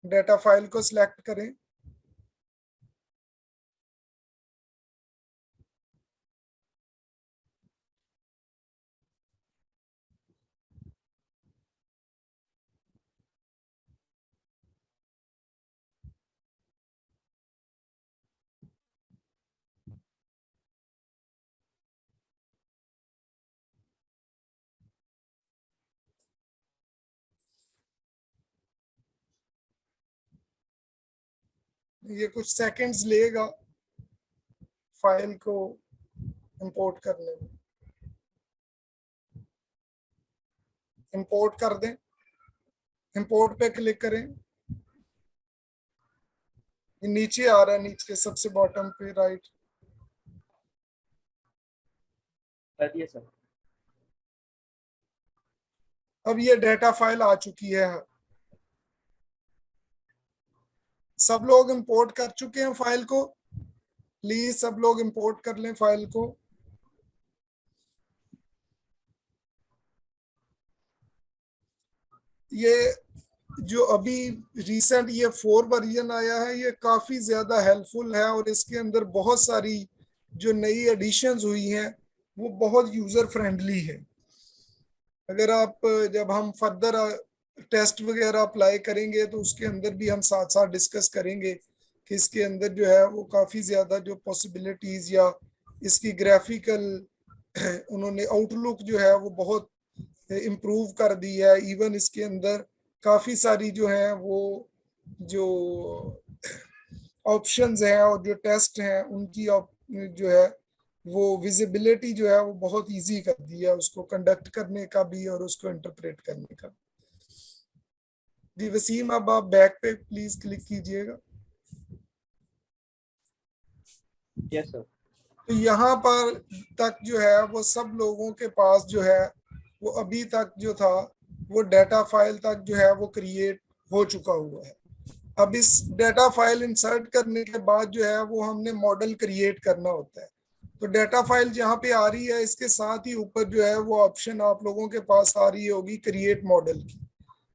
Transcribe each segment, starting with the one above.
Data file को select करें। ये कुछ सेकंड्स लेगा फाइल को इंपोर्ट करने में। इंपोर्ट कर दें, इंपोर्ट पे क्लिक करें। ये नीचे आ रहा है, नीचे सबसे बॉटम पे राइट। सर अब ये डेटा फाइल आ चुकी है। सब लोग इंपोर्ट कर चुके हैं फाइल को। प्लीज सब लोग इंपोर्ट कर लें फाइल को। ये जो अभी रिसेंट ये 4 वर्जन आया है, ये काफी ज्यादा हेल्पफुल है और इसके अंदर बहुत सारी जो नई एडिशंस हुई हैं वो बहुत यूजर फ्रेंडली है। अगर आप जब हम फर्दर टेस्ट वगैरह अप्लाई करेंगे तो उसके अंदर भी हम साथ साथ डिस्कस करेंगे कि इसके अंदर जो है वो काफी ज्यादा जो पॉसिबिलिटीज या इसकी ग्राफिकल उन्होंने आउटलुक जो है वो बहुत इम्प्रूव कर दी है। इवन इसके अंदर काफी सारी जो है वो जो ऑप्शंस हैं और जो टेस्ट हैं उनकी जो है वो विजिबिलिटी जो है वो बहुत इजी कर दी है उसको कंडक्ट करने का भी और उसको इंटरप्रेट करने का। जी वसीम, अब आप बैक पे प्लीज क्लिक कीजिएगा। Yes sir. तो यहाँ पर तक जो है वो सब लोगों के पास जो है वो अभी तक जो था वो डाटा फाइल तक जो है वो क्रिएट हो चुका हुआ है। अब इस डाटा फाइल इंसर्ट करने के बाद जो है वो हमने मॉडल क्रिएट करना होता है। तो डाटा फाइल जहाँ पे आ रही है इसके साथ ही ऊपर जो है वो ऑप्शन आप लोगों के पास आ रही होगी क्रिएट मॉडल की।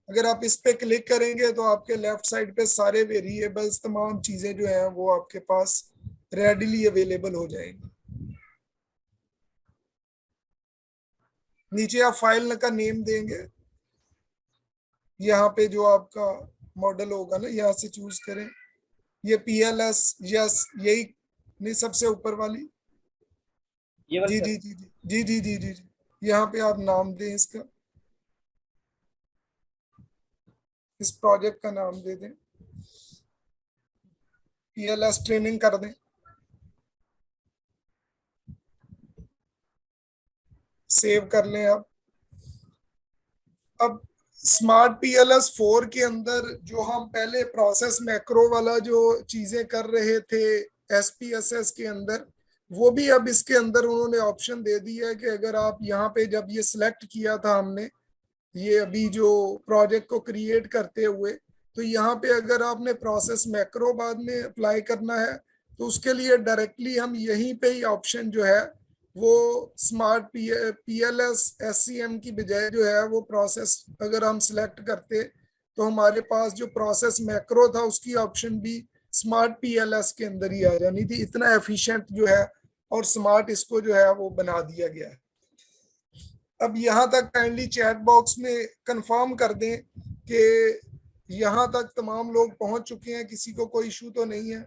अगर आप इस पे क्लिक करेंगे तो आपके लेफ्ट साइड पे सारे वेरिएबल्स तमाम चीजें जो हैं वो आपके पास रेडिली अवेलेबल हो जाएंगी। नीचे आप फाइल का नेम देंगे। यहाँ पे जो आपका मॉडल होगा ना यहाँ से चूज करें। ये PLS यस यही नहीं, सबसे ऊपर वाली। ये वाली जी सर। जी जी जी जी जी जी जी। यहाँ पे आप नाम दें इसका, इस प्रोजेक्ट का नाम दे दें, PLS ट्रेनिंग कर दें। सेव कर लें। अब स्मार्ट PLS 4 के अंदर जो हम पहले प्रोसेस मैक्रो वाला जो चीजें कर रहे थे SPSS के अंदर, वो भी अब इसके अंदर उन्होंने ऑप्शन दे दिया है कि अगर आप यहाँ पे जब ये सिलेक्ट किया था हमने ये अभी जो प्रोजेक्ट को क्रिएट करते हुए, तो यहाँ पे अगर आपने प्रोसेस मैक्रो बाद में अप्लाई करना है तो उसके लिए डायरेक्टली हम यहीं पे ही ऑप्शन जो है वो स्मार्ट PLS SCM की बजाय जो है वो प्रोसेस अगर हम सिलेक्ट करते तो हमारे पास जो प्रोसेस मैक्रो था उसकी ऑप्शन भी स्मार्ट PLS के अंदर ही आ जानी थी। इतना एफिशिएंट जो है और स्मार्ट इसको जो है वो बना दिया गया है। अब यहाँ तक काइंडली चैट बॉक्स में कंफर्म कर दें कि यहाँ तक तमाम लोग पहुंच चुके हैं, किसी को कोई इशू तो नहीं है।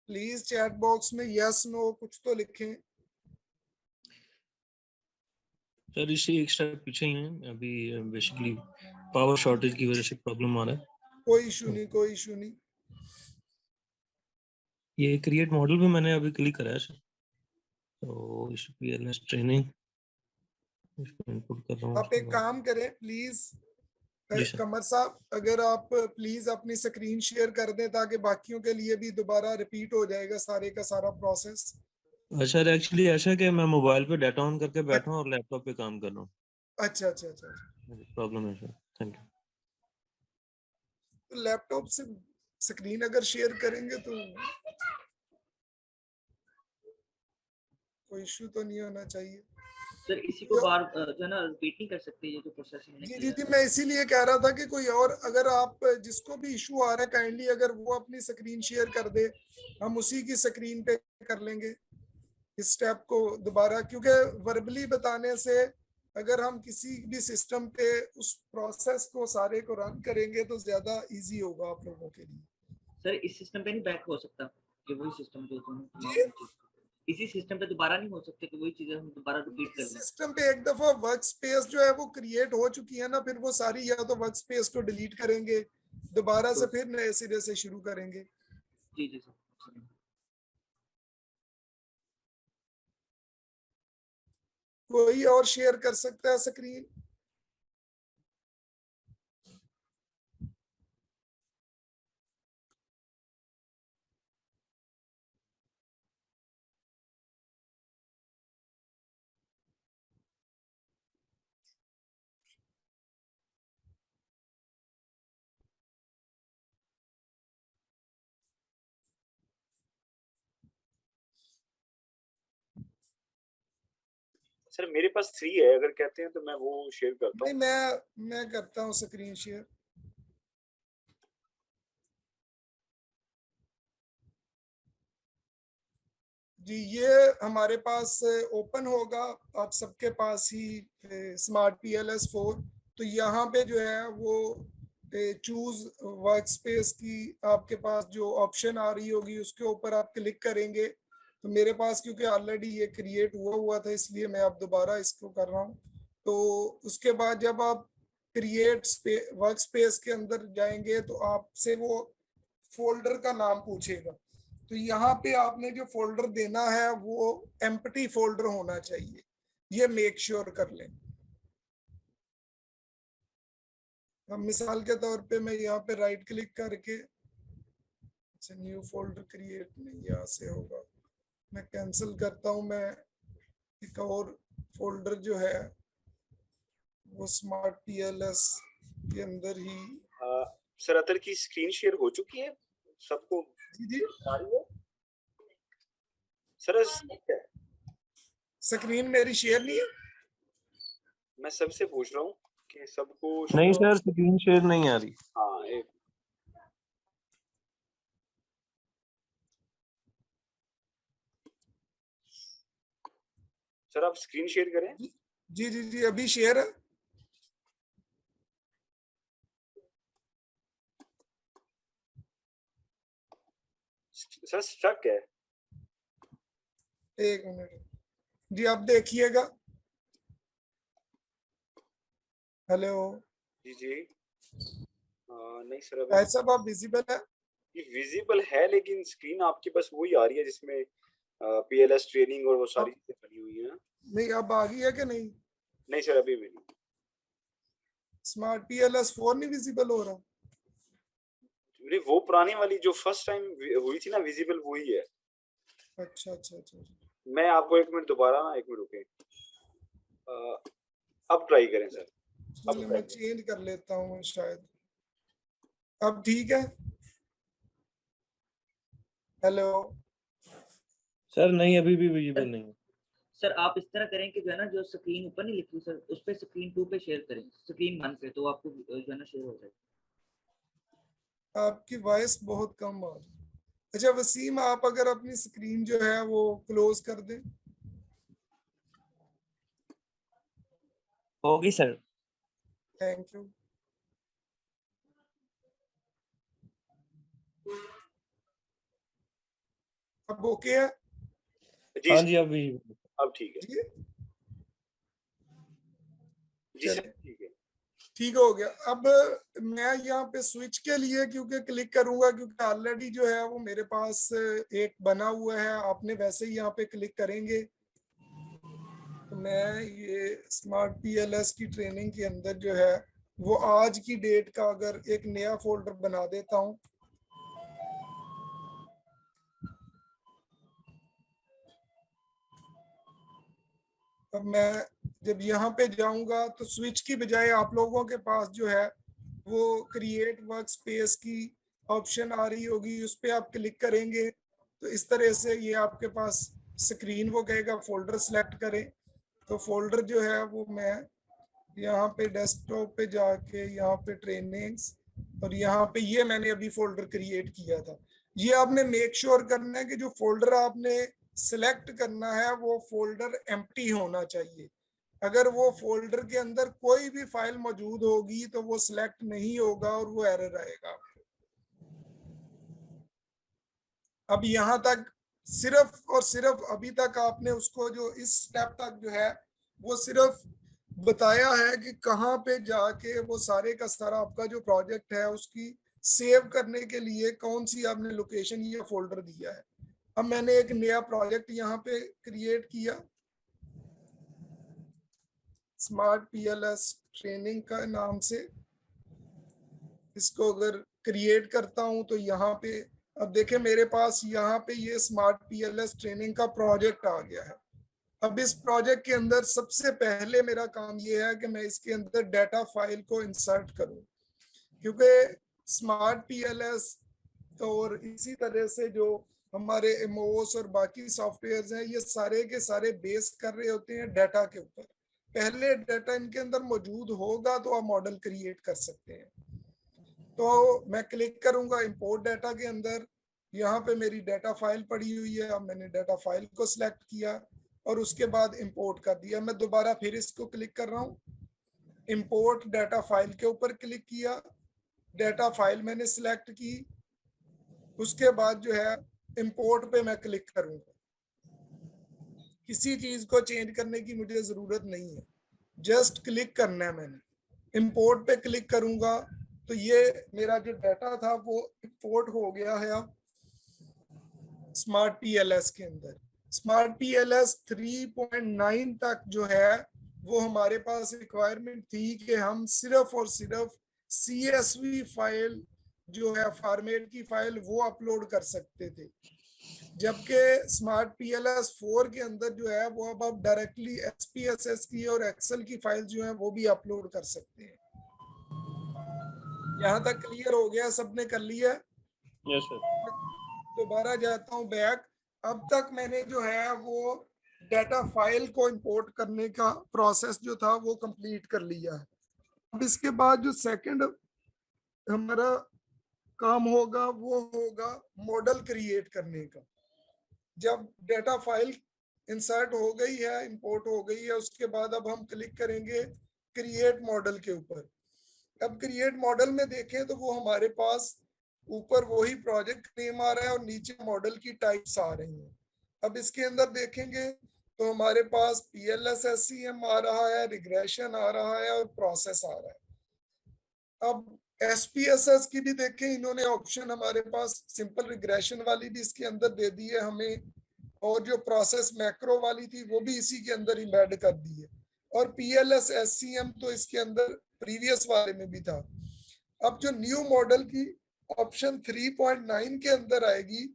प्लीज चैट बॉक्स में यस नो कुछ तो लिखें। सर इसी एक स्टेप पीछे ही हैं अभी, बेसिकली पावर शॉर्टेज की वजह से प्रॉब्लम आ रहा है। कोई इशू नहीं, कोई इशू नहीं। ये क्रिएट मॉडल भी मैंने अभी क्लिक करा है सर, तो इस PLS ट्रेनिंग इसको इनपुट कर रहा हूँ। आप एक काम करें प्लीज, जी सर। कमर साहब अगर आप प्लीज अपनी स्क्रीन शेयर कर दें ताकि बाकियों के लिए भी दोबारा रिपीट हो जाएगा सारे का सारा प्रोसेस। सर एक्चुअली ऐसा है कि मैं मोबाइल पे डाटा ऑन करके बैठा हूँ और लैपटॉप पे काम कर रहा हूँ। अच्छा अच्छा अच्छा। प्रॉब्लम है सर, थैंक यू। तो लैपटॉप से स्क्रीन अगर शेयर करेंगे तो कोई इशू तो नहीं होना चाहिए। सर इसी को बार जो है ना रिपीट नहीं कर सकते, ये जो प्रोसेस मैंने जी किया जी जी, मैं इसीलिए कह रहा था कि कोई और अगर आप जिसको भी इशू आ रहा है काइंडली अगर वो अपनी स्क्रीन शेयर कर दे, हम उसी की स्क्रीन पे कर लेंगे इस स्टेप को दोबारा, क्योंकि वर्बली बताने से अगर हम किसी भी सिस्टम पे उस प्रोसेस को सारे को रन करेंगे तो ज्यादा इजी होगा आप लोगों के लिए। सर इस सिस्टम पे नहीं बैक हो सकता कि वही सिस्टम जो तुम जी, इसी सिस्टम पे दोबारा नहीं हो सकते कि वही चीजें हम दोबारा रिपीट कर इस लें? सिस्टम पे एक दफा वर्क स्पेस जो है वो क्रिएट हो चुकी है ना, फिर वो सारी या तो वर्क स्पेस को डिलीट करेंगे, दोबारा से तो फिर नए सिरे से शुरू करेंगे। जी जी सर। कोई और शेयर कर सकता है स्क्रीन? सर मेरे पास 3 है, अगर कहते हैं तो मैं वो शेयर करता नहीं, हूँ। मैं करता हूँ स्क्रीन शेयर। जी, ये हमारे पास ओपन होगा, आप सबके पास ही स्मार्ट PLS4। तो यहाँ पे जो है वो चूज वर्क स्पेस की आपके पास जो ऑप्शन आ रही होगी उसके ऊपर आप क्लिक करेंगे। तो मेरे पास क्योंकि ऑलरेडी ये क्रिएट हुआ हुआ था इसलिए मैं अब दोबारा इसको कर रहा हूँ। तो उसके बाद जब आप क्रिएट वर्क स्पेस के अंदर जाएंगे तो आपसे वो फोल्डर का नाम पूछेगा। तो यहाँ पे आपने जो फोल्डर देना है वो एम्प्टी फोल्डर होना चाहिए, ये मेक श्योर कर लें। अब मिसाल के तौर पे मैं यहाँ पे राइट क्लिक करके, अच्छा न्यू फोल्डर क्रिएट नहीं यहाँ से होगा, मैं कैंसिल करता हूँ। मैं एक और फोल्डर जो है वो स्मार्ट PLS के अंदर ही। सर अतर की स्क्रीन शेयर हो चुकी है सबको? जी जी, आ रही है सर? स्क्रीन मेरी शेयर नहीं है। मैं सबसे पूछ रहा हूँ कि सबको नहीं सर, स्क्रीन शेयर नहीं आ रही। हाँ एक सर आप स्क्रीन शेयर करें। जी जी जी, अभी शेयर है। सर स्ट्रक है। एक मिनट जी, आप देखिएगा। हेलो, जी जी। नहीं सर अभी भाई साहब आप विजिबल है? ये विजिबल है, लेकिन स्क्रीन आपके पास वही आ रही है जिसमें PLS ट्रेनिंग और वो सारी अब चीजें बनी हुई हैं। नहीं, अब आ गई है कि नहीं? नहीं सर अभी भी नहीं। स्मार्ट PLS4 नहीं विजिबल हो रहा? नहीं, वो पुरानी वाली जो फर्स्ट टाइम हुई थी ना विजिबल, वही है। अच्छा अच्छा अच्छा अच्छा। मैं आपको 1 मिनट दोबारा ना, 1 मिनट रुके। अब ट्राई करें सर। अब चलिए ट्राई मैं करें। चेंज कर लेता हूँ शायद। अब ठीक है? हेलो, सर नहीं, अभी भी विजिबल नहीं है। सर आप इस तरह करें कि जो है ना जो स्क्रीन ऊपर नहीं लिखी सर उस पे स्क्रीन 2 पे शेयर करें, स्क्रीन 1 पे, तो आपको जो है ना शेयर हो जाएगा। आपकी वॉइस बहुत कम आ रही है। अच्छा वसीम, आप अगर अपनी स्क्रीन जो है वो क्लोज कर दें। होगी सर। Thank you. अब ओके है? जी हाँ सर जी, अब विजिबल। अब ठीक है। जी, जी सर चलिए ठीक है। ठीक हो गया। अब मैं यहाँ पे स्विच के लिए क्योंकि क्लिक करूंगा, क्योंकि ऑलरेडी जो है वो मेरे पास एक बना हुआ है, आपने वैसे ही यहाँ पे क्लिक करेंगे। तो मैं ये स्मार्ट PLS की ट्रेनिंग के अंदर जो है वो आज की डेट का अगर एक नया फोल्डर बना देता हूँ। अब मैं जब यहाँ पे जाऊंगा तो स्विच की बजाय आप लोगों के पास जो है वो क्रिएट वर्क स्पेस की ऑप्शन आ रही होगी, उस पर आप क्लिक करेंगे तो इस तरह से ये आपके पास स्क्रीन वो कहेगा फोल्डर सेलेक्ट करें। तो फोल्डर जो है वो मैं यहाँ पे डेस्कटॉप पे जाके यहाँ पे ट्रेनिंग्स और यहाँ पे ये मैंने अभी फोल्डर क्रिएट किया था। ये आपने मेक श्योर करना है कि जो फोल्डर आपने सिलेक्ट करना है वो फोल्डर एम्प्टी होना चाहिए। अगर वो फोल्डर के अंदर कोई भी फाइल मौजूद होगी तो वो सिलेक्ट नहीं होगा और वो एरर आएगा। अब यहाँ तक सिर्फ और सिर्फ अभी तक आपने उसको जो इस स्टेप तक जो है वो सिर्फ बताया है कि कहाँ पे जाके वो सारे का सारा आपका जो प्रोजेक्ट है उसकी सेव करने के लिए कौन सी आपने लोकेशन या फोल्डर दिया है। अब मैंने एक नया प्रोजेक्ट यहाँ पे क्रिएट किया स्मार्ट पीएलएस ट्रेनिंग का नाम से। इसको अगर क्रिएट करता हूं तो यहाँ पे अब देखें मेरे पास यहाँ पे ये स्मार्ट पीएलएस ट्रेनिंग का प्रोजेक्ट आ गया है। अब इस प्रोजेक्ट के अंदर सबसे पहले मेरा काम ये है कि मैं इसके अंदर डाटा फाइल को इंसर्ट करूं, क्योंकि स्मार्ट पीएलएस और इसी तरह से जो हमारे एमओएस और बाकी सॉफ्टवेयर्स हैं ये सारे के सारे बेस कर रहे होते हैं डाटा के ऊपर। पहले डाटा इनके अंदर मौजूद होगा तो आप मॉडल क्रिएट कर सकते हैं। तो मैं क्लिक करूंगा इंपोर्ट डाटा के अंदर, यहाँ पे मेरी डाटा फाइल पड़ी हुई है। अब मैंने डाटा फाइल को सिलेक्ट किया और उसके बाद इंपोर्ट कर दिया। मैं दोबारा फिर इसको क्लिक कर रहा हूँ, इंपोर्ट डाटा फाइल के ऊपर क्लिक किया, डाटा फाइल मैंने सिलेक्ट की, उसके बाद जो है इंपोर्ट पे मैं क्लिक करूंगा। किसी चीज को चेंज करने की मुझे जरूरत नहीं है, जस्ट क्लिक करना है। मैंने इंपोर्ट पे क्लिक करूंगा तो ये मेरा जो डाटा था वो इंपोर्ट हो गया है अब स्मार्ट पीएलएस के अंदर। स्मार्ट पीएलएस 3.9 तक जो है वो हमारे पास रिक्वायरमेंट थी कि हम सिर्फ और सिर्फ CSV फाइल जो है फॉर्मेट की फाइल वो अपलोड कर सकते थे, जबकि स्मार्ट पीएलएस 4 के अंदर जो है वो अब आप डायरेक्टली SPSS की और एक्सेल की फाइल जो है वो भी अपलोड कर सकते हैं। यहाँ तक क्लियर हो गया, सबने कर लिया? Yes sir. दोबारा जाता हूँ बैक। अब तक मैंने जो है वो डाटा फाइल को इंपोर्ट करने का प्रोसेस जो था वो कंप्लीट कर लिया है। अब इसके बाद जो सेकंड हमारा काम होगा वो होगा मॉडल क्रिएट करने का। जब डाटा फाइल इंसर्ट हो गई है, इंपोर्ट हो गई है, उसके बाद अब हम क्लिक करेंगे क्रिएट मॉडल के ऊपर। अब क्रिएट मॉडल में देखें तो वो हमारे पास ऊपर वही प्रोजेक्ट नेम आ रहा है और नीचे मॉडल की टाइप्स आ रही हैं। अब इसके अंदर देखेंगे तो हमारे पास PLS SCM आ रहा है, रिग्रेशन आ रहा है और प्रोसेस आ रहा है। अब SPSS की भी देखें, इन्होंने ऑप्शन हमारे पास सिंपल रिग्रेशन वाली भी इसके अंदर दे दी है हमें, और जो प्रोसेस मैक्रो वाली थी वो भी इसी के अंदर इम्बेड कर दी है, और PLS SCM तो इसके अंदर प्रीवियस वाले में भी था। अब जो न्यू मॉडल की ऑप्शन 3.9 के अंदर आएगी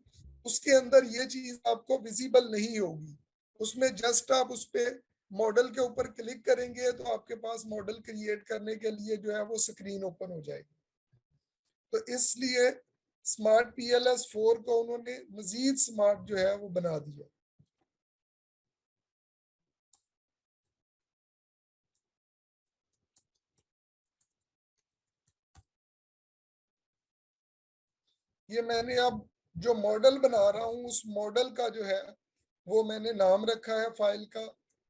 उसके अंदर ये चीज आपको विजिबल नहीं होगी। उसमें जस्ट आप उस पे मॉडल के ऊपर क्लिक करेंगे तो आपके पास मॉडल क्रिएट करने के लिए जो है वो स्क्रीन ओपन हो जाएगी। तो इसलिए स्मार्ट PLS 4 को उन्होंने मजीद स्मार्ट जो है वो बना दिया। ये मैंने अब जो मॉडल बना रहा हूँ उस मॉडल का जो है वो मैंने नाम रखा है फाइल का,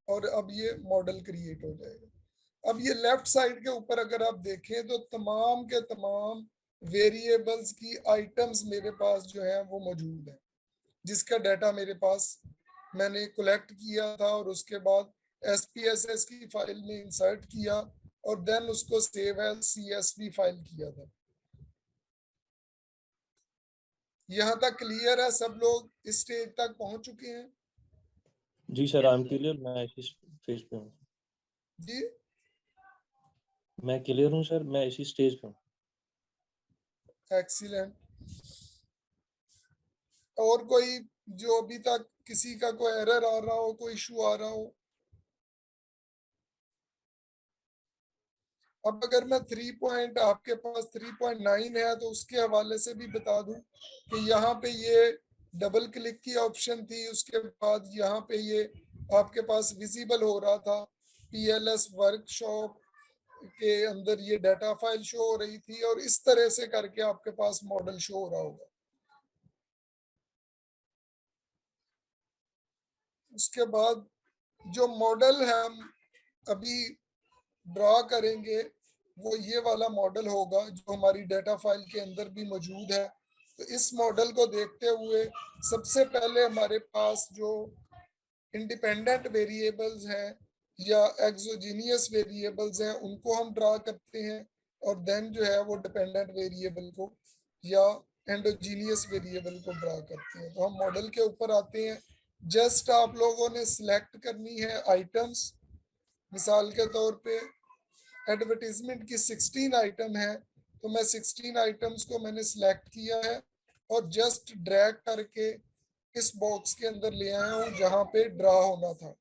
और अब ये मॉडल क्रिएट हो जाएगा। अब ये लेफ्ट साइड के ऊपर अगर आप देखें तो तमाम के तमाम वेरिएबल्स की आइटम्स मेरे पास जो है वो मौजूद है, जिसका डाटा मेरे पास मैंने कलेक्ट किया था और उसके बाद SPSS की फाइल में इंसर्ट किया और देन उसको सेव एज CSV फाइल किया था। यहाँ तक क्लियर है? सब लोग इस स्टेज तक पहुंच चुके हैं? जी सर, आई एम क्लियर। मैं इसी फेज पे हूँ। जी मैं क्लियर हूँ सर, मैं इसी स्टेज पे हूँ। एक्सीलेंट। और कोई जो अभी तक किसी का कोई एरर आ रहा हो, कोई इशू आ रहा हो? अब अगर मैं 3 पॉइंट आपके पास 3.9 है तो उसके हवाले से भी बता दूं कि यहाँ पे ये डबल क्लिक की ऑप्शन थी, उसके बाद यहाँ पे ये आपके पास विजिबल हो रहा था, PLS वर्कशॉप के अंदर ये डाटा फाइल शो हो रही थी, और इस तरह से करके आपके पास मॉडल शो हो रहा होगा। उसके बाद जो मॉडल है हम अभी ड्रॉ करेंगे वो ये वाला मॉडल होगा जो हमारी डाटा फाइल के अंदर भी मौजूद है। तो इस मॉडल को देखते हुए सबसे पहले हमारे पास जो इंडिपेंडेंट वेरिएबल्स हैं या एक्सोजीनियस वेरिएबल्स हैं उनको हम ड्रा करते हैं, और देन जो है वो डिपेंडेंट वेरिएबल को या एंडोजीनियस वेरिएबल को ड्रा करते हैं। तो हम मॉडल के ऊपर आते हैं। जस्ट आप लोगों ने सिलेक्ट करनी है आइटम्स। मिसाल के तौर पे एडवर्टीजमेंट की 16 आइटम है, तो मैं 16 आइटम्स को मैंने सिलेक्ट किया है और जस्ट ड्रैग करके इस बॉक्स के अंदर ले आया हूँ जहां पे ड्रा होना था।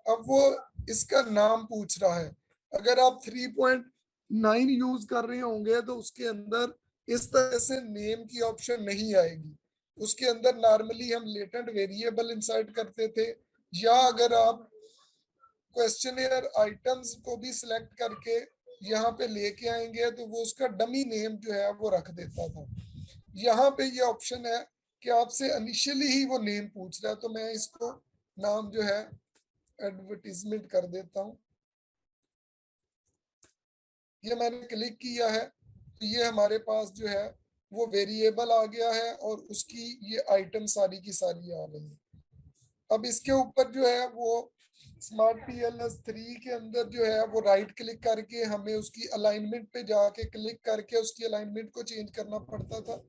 अब वो इसका नाम पूछ रहा है। अगर आप 3.9 यूज कर रहे होंगे तो उसके अंदर इस तरह से नेम की ऑप्शन नहीं आएगी। उसके अंदर नॉर्मली हम लेटेंट वेरिएबल इंसर्ट करते थे, या अगर आप क्वेश्चनियर आइटम्स को भी सिलेक्ट करके यहाँ पे लेके आएंगे तो वो उसका डमी नेम जो है वो रख देता था। यहाँ पे ये ऑप्शन है कि आपसे इनिशियली ही वो नेम पूछ रहा है, तो मैं इसको नाम जो है एडवर्टीजमेंट कर देता हूँ। ये मैंने क्लिक किया है तो ये हमारे पास जो है वो वेरिएबल आ गया है और उसकी ये आइटम सारी की सारी आ गई है। अब इसके ऊपर जो है वो स्मार्ट PLS 3 के अंदर जो है वो राइट क्लिक करके हमें उसकी अलाइनमेंट पे जाके क्लिक करके उसकी अलाइनमेंट को चेंज करना पड़ता था।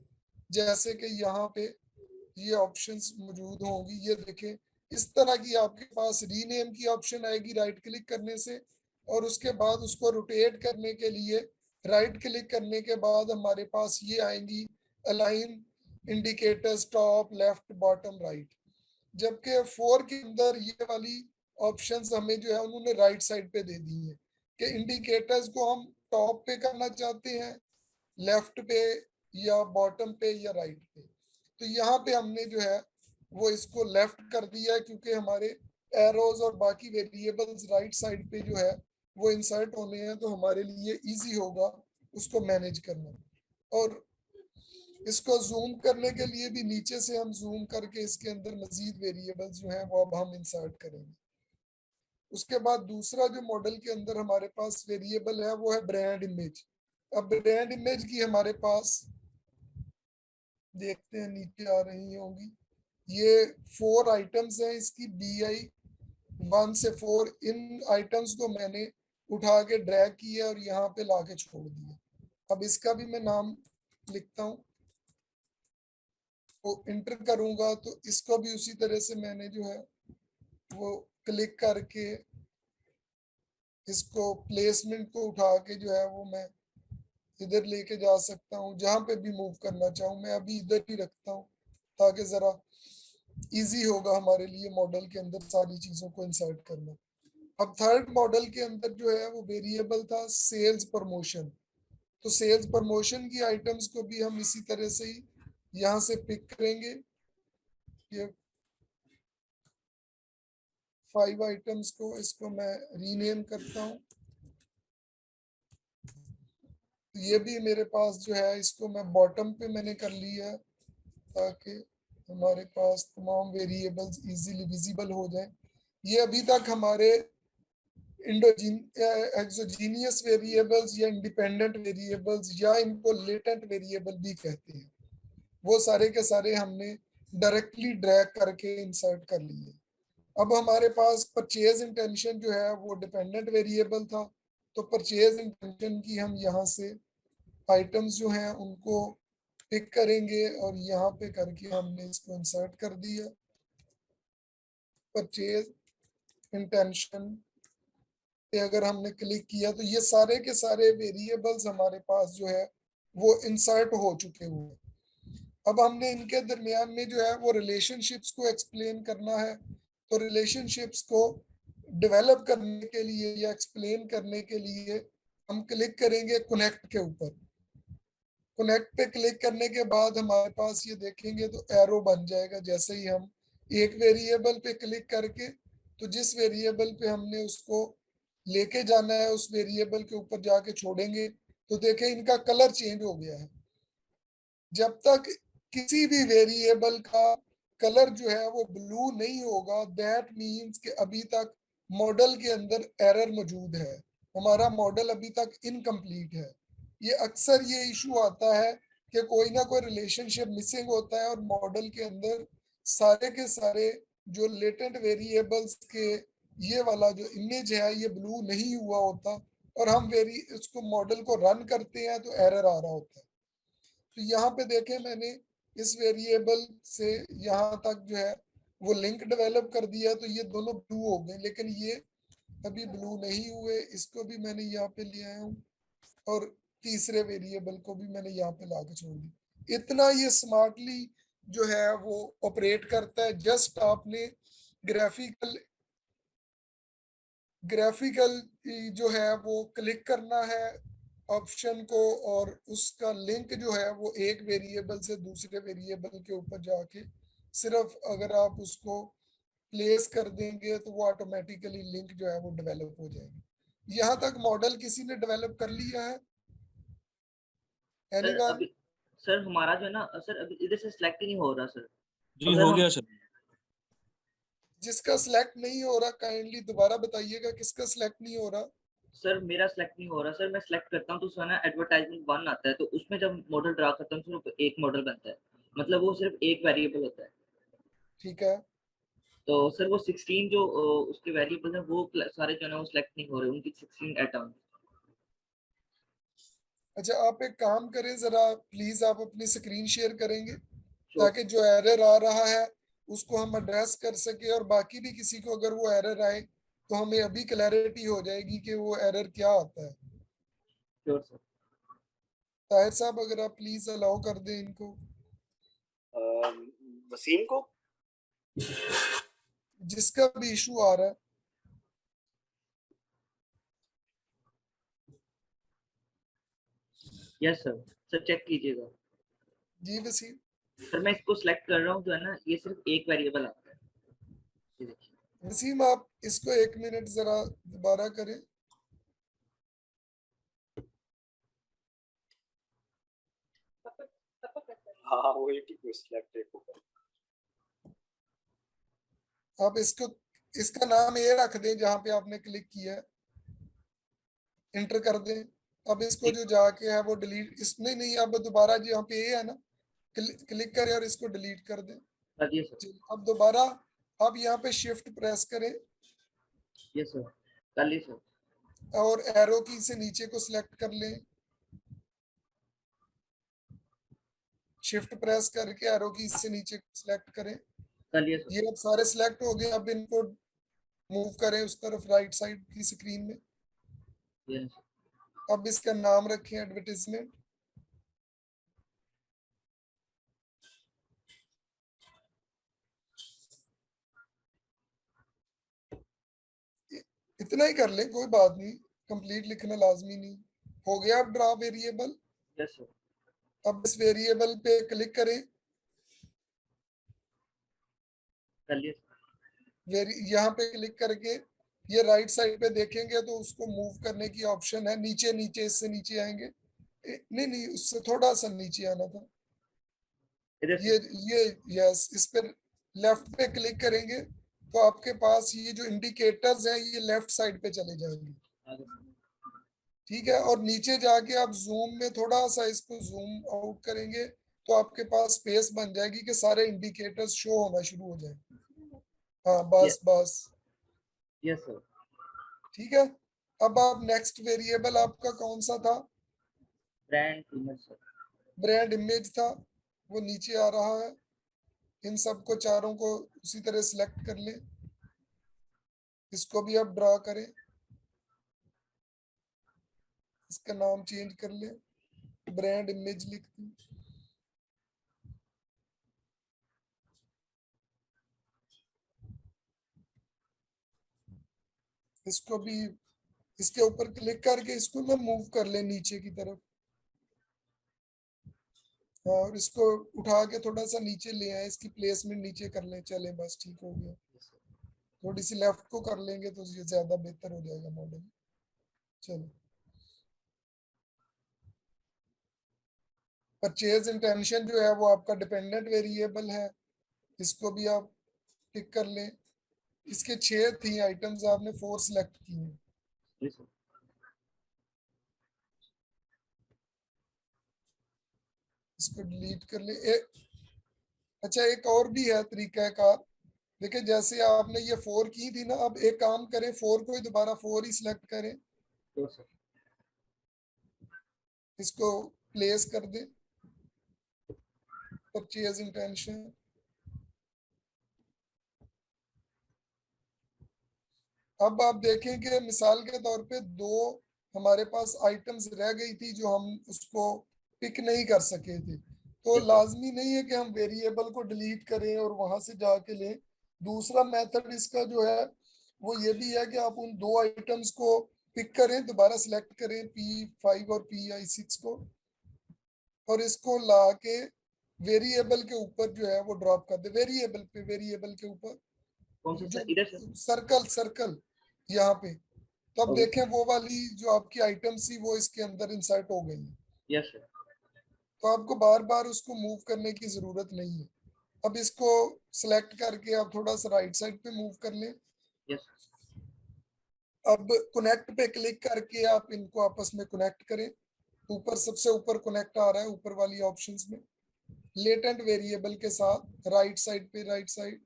जैसे कि यहाँ पे ये ऑप्शंस मौजूद होंगी, ये देखें इस तरह की आपके पास रीनेम की ऑप्शन आएगी राइट क्लिक करने से, और उसके बाद उसको रोटेट करने के लिए राइट क्लिक करने के बाद हमारे पास ये आएंगी align indicators top left bottom right. जबकि 4 के अंदर ये वाली ऑप्शंस हमें जो है उन्होंने राइट साइड पे दे दी है कि इंडिकेटर्स को हम टॉप पे करना चाहते हैं, लेफ्ट पे या बॉटम पे या राइट पे। तो यहाँ पे हमने जो है वो इसको लेफ्ट कर दिया है क्योंकि हमारे एरोज और बाकी वेरिएबल्स राइट साइड पे जो है वो इंसर्ट होने हैं, तो हमारे लिए इजी होगा उसको मैनेज करना। और इसको जूम करने के लिए भी नीचे से हम जूम करके इसके अंदर मजीद वेरिएबल्स जो हैं वो अब हम इंसर्ट करेंगे। उसके बाद दूसरा जो मॉडल के अंदर हमारे पास वेरिएबल है वो है ब्रांड इमेज। अब ब्रांड इमेज की हमारे पास देखते हैं नीचे आ रही होंगी, ये 4 आइटम्स हैं इसकी BI 1 से 4। इन आइटम्स को मैंने उठा के ड्रैग किया और यहाँ पे लाके छोड़ दिया। अब इसका भी मैं नाम लिखता हूँ, वो इंटर करूंगा तो इसको भी उसी तरह से मैंने जो है वो क्लिक करके इसको प्लेसमेंट को उठा के जो है वो मैं इधर लेके जा सकता हूँ, जहां पे भी मूव करना चाहूँ। मैं अभी इधर ही रखता हूँ ताकि जरा इजी होगा हमारे लिए मॉडल के अंदर सारी चीजों को इंसर्ट करना। अब थर्ड मॉडल के अंदर जो है वो वेरिएबल था सेल्स प्रमोशन। तो सेल्स प्रमोशन की आइटम्स को भी हम इसी तरह से ही यहाँ से पिक करेंगे। ये 5 आइटम्स को इसको मैं रीनेम करता हूँ। ये भी मेरे पास जो है इसको मैं बॉटम पे मैंने कर लिया है ताकि हमारे पास तमाम वेरिएबल्स इजीली विजिबल हो जाए। ये अभी तक हमारे एक्सोजीनियस वेरिएबल्स या इंडिपेंडेंट वेरिएबल्स या इनको लेटेंट वेरिएबल भी कहते हैं, वो सारे के सारे हमने डायरेक्टली ड्रैग करके इंसर्ट कर लिए। अब हमारे पास परचेज इंटेंशन जो है वो डिपेंडेंट वेरिएबल था, तो परचेज इंटेंशन की हम यहाँ से आइटम्स जो हैं उनको पिक करेंगे और यहाँ पे करके हमने इसको इंसर्ट कर दिया। परचेज इंटेंशन पे अगर हमने क्लिक किया तो ये सारे के सारे वेरिएबल्स हमारे पास जो है वो इंसर्ट हो चुके हुए हैं। अब हमने इनके दरमियान में जो है वो रिलेशनशिप्स को एक्सप्लेन करना है। तो रिलेशनशिप्स को डेवलप करने के लिए या एक्सप्लेन करने के लिए हम क्लिक करेंगे कनेक्ट के ऊपर। कनेक्ट पे क्लिक करने के बाद हमारे पास ये देखेंगे तो एरो बन जाएगा। जैसे ही हम एक वेरिएबल पे क्लिक करके तो जिस वेरिएबल पे हमने उसको लेके जाना है उस वेरिएबल के ऊपर जाके छोड़ेंगे तो देखें इनका कलर चेंज हो गया है। जब तक किसी भी वेरिएबल का कलर जो है वो ब्लू नहीं होगा, दैट मीन्स कि अभी तक मॉडल के अंदर एरर मौजूद है, हमारा मॉडल अभी तक इनकम्प्लीट है। ये अक्सर ये इशू आता है कि कोई ना कोई रिलेशनशिप मिसिंग होता है और मॉडल के अंदर सारे के सारे जो लेटेंट वेरिएबल्स के ये वाला जो इमेज है ये ब्लू नहीं हुआ होता और हम उसको मॉडल को रन करते हैं तो एरर आ रहा होता है। तो यहाँ पे देखें मैंने इस वेरिएबल से यहाँ तक जो है वो लिंक डेवलप कर दिया तो ये दोनों ब्लू हो गए, लेकिन ये अभी ब्लू नहीं हुए। इसको भी मैंने यहाँ पे ले आया हूँ और तीसरे वेरिएबल को भी मैंने यहाँ पे ला के छोड़ दी। इतना ये स्मार्टली जो है वो ऑपरेट करता है। जस्ट आपने ग्राफिकल ग्राफिकल जो है वो क्लिक करना है ऑप्शन को और उसका लिंक जो है वो एक वेरिएबल से दूसरे वेरिएबल के ऊपर जाके सिर्फ अगर आप उसको प्लेस कर देंगे तो वो ऑटोमेटिकली लिंक जो है वो डेवलप हो जाएगी। यहाँ तक मॉडल किसी ने डेवलप कर लिया है? Sir anyone? अभी सर हमारा जो है ना सर अभी इधर से सिलेक्ट ही नहीं हो रहा सर। जी अगर हो हम गया सर। जिसका सिलेक्ट नहीं हो रहा काइंडली दोबारा बताइएगा किसका सिलेक्ट नहीं हो रहा। सर मेरा सिलेक्ट नहीं हो रहा सर। मैं सिलेक्ट करता हूँ तो उसमें ना एडवर्टाइजमेंट 1 आता है, तो उसमें जब मॉडल ड्रा करता हूँ सिर्फ एक मॉडल बनता है, मतलब वो सिर्फ एक वेरिएबल होता है। ठीक है, तो सर वो 16 जो उसके वेरिएबल है वो सारे जो है ना वो सिलेक्ट नहीं हो रहे, उनकी 16 एटम। अच्छा आप एक काम करें जरा प्लीज, आप अपनी स्क्रीन शेयर करेंगे श्योर ताकि जो एरर आ रहा है उसको हम एड्रेस कर सके और बाकी भी किसी को अगर वो एरर आए तो हमें अभी क्लैरिटी हो जाएगी कि वो एरर क्या आता है। Sure sir. ताहिर साहब अगर आप प्लीज अलाउ कर दें इनको। वसीम को। जिसका भी इशू आ रहा है। Yes sir. सर चेक कीजिएगा। जी वसीम। सर मैं इसको सिलेक्ट कर रहा हूँ, जो है ना ये सिर्फ एक वेरिएबल आता है, ये देखिए। वसीम आप इसको 1 मिनट जरा दोबारा करें। हाँ वही ठीक सिलेक्ट एक होगा। आप इसको इसका नाम ये रख दें जहां पे आपने क्लिक किया है, इंटर कर दें। अब इसको ठीक जो जाके है वो डिलीट इस नहीं अब दोबारा जो यहाँ पे ये है ना क्लिक करें और इसको डिलीट कर दें। कर दिया सर। जी, अब दोबारा अब यहाँ पे शिफ्ट प्रेस करें यस सर कर ली सर। और एरो की से नीचे को सिलेक्ट कर लें। शिफ्ट प्रेस करके एरो की से नीचे को सिलेक्ट करें। कर लिया सर। ये अब सारे सिलेक्ट हो गए। अब इनको मूव करें उस तरफ राइट साइड की स्क्रीन में। यस अब इसका नाम रखें एडवर्टीजमेंट। इतना ही कर लें, कोई बात नहीं, कंप्लीट लिखना लाजमी नहीं। हो गया अब ड्रा वेरिएबल। Yes sir. अब इस वेरिएबल पे क्लिक करें। कर लिया सर। यहाँ पे क्लिक करके ये राइट साइड पे देखेंगे तो उसको मूव करने की ऑप्शन है। नीचे नीचे इससे नीचे आएंगे। नहीं उससे थोड़ा सा नीचे आना था। इधर ये से। ये यस, इस पर लेफ्ट पे क्लिक करेंगे तो आपके पास ये जो इंडिकेटर्स हैं ये लेफ्ट साइड पे चले जाएंगे। आगे सर। ठीक है, और नीचे जाके आप जूम में थोड़ा सा इसको जूम आउट करेंगे तो आपके पास स्पेस बन जाएगी कि सारे इंडिकेटर्स शो होना शुरू हो जाए। हाँ बस बस यस सर। ठीक है। अब आप नेक्स्ट वेरिएबल आपका कौन सा था? Brand image sir. Brand image था, वो नीचे आ रहा है। इन सबको चारों को उसी तरह सिलेक्ट कर लें। इसको भी आप ड्रा करें, इसका नाम चेंज कर लें, ब्रांड इमेज लिख दें। इसको भी इसके ऊपर क्लिक करके इसको ना मूव कर ले नीचे की तरफ। और इसको उठा के थोड़ा सा नीचे ले आए, इसकी प्लेसमेंट नीचे कर ले। चले बस ठीक हो गया। थोड़ी सी लेफ्ट को कर लेंगे तो ये ज्यादा बेहतर हो जाएगा मॉडल। चलो, परचेज इंटेंशन जो है वो आपका डिपेंडेंट वेरिएबल है, इसको भी आप टिक कर लें। इसके 6 थी आइटम्स, आपने 4 सिलेक्ट की हैं। जी सर। इसको डिलीट कर ले। अच्छा, एक और भी है तरीका कार। देखिए, जैसे आपने ये 4 की थी ना, अब एक काम करें, 4 को ही दोबारा 4 ही सिलेक्ट करें, तो सर इसको प्लेस कर दें, परचेज इंटेंशन। अब आप देखें कि मिसाल के तौर पे 2 हमारे पास आइटम्स रह गई थी जो हम उसको पिक नहीं कर सके थे। तो यस सर। लाजमी नहीं है कि हम वेरिएबल को डिलीट करें और वहां से जाके लें। दूसरा मेथड इसका जो है वो ये भी है कि आप उन 2 आइटम्स को पिक करें, दोबारा सिलेक्ट करें P5 और PI6 को, और इसको ला के वेरिएबल के ऊपर जो है वो ड्रॉप कर दे। वेरिएबल पे, वेरिएबल के ऊपर कौन सा जो सर, इधर सर? सर्कल सर्कल यहाँ पे, तो अब ओके देखें वो वाली जो आपकी आइटम थी वो इसके अंदर इंसर्ट हो गई है। Yes sir. तो आपको बार बार उसको मूव करने की जरूरत नहीं है। अब इसको सिलेक्ट करके आप थोड़ा सा राइट साइड पे मूव कर लें। यस। अब कनेक्ट पे क्लिक करके आप इनको आपस में कनेक्ट करें। ऊपर सबसे ऊपर कनेक्ट आ रहा है ऊपर वाली ऑप्शंस में, लेटेंट वेरिएबल के साथ राइट साइड पे, राइट साइड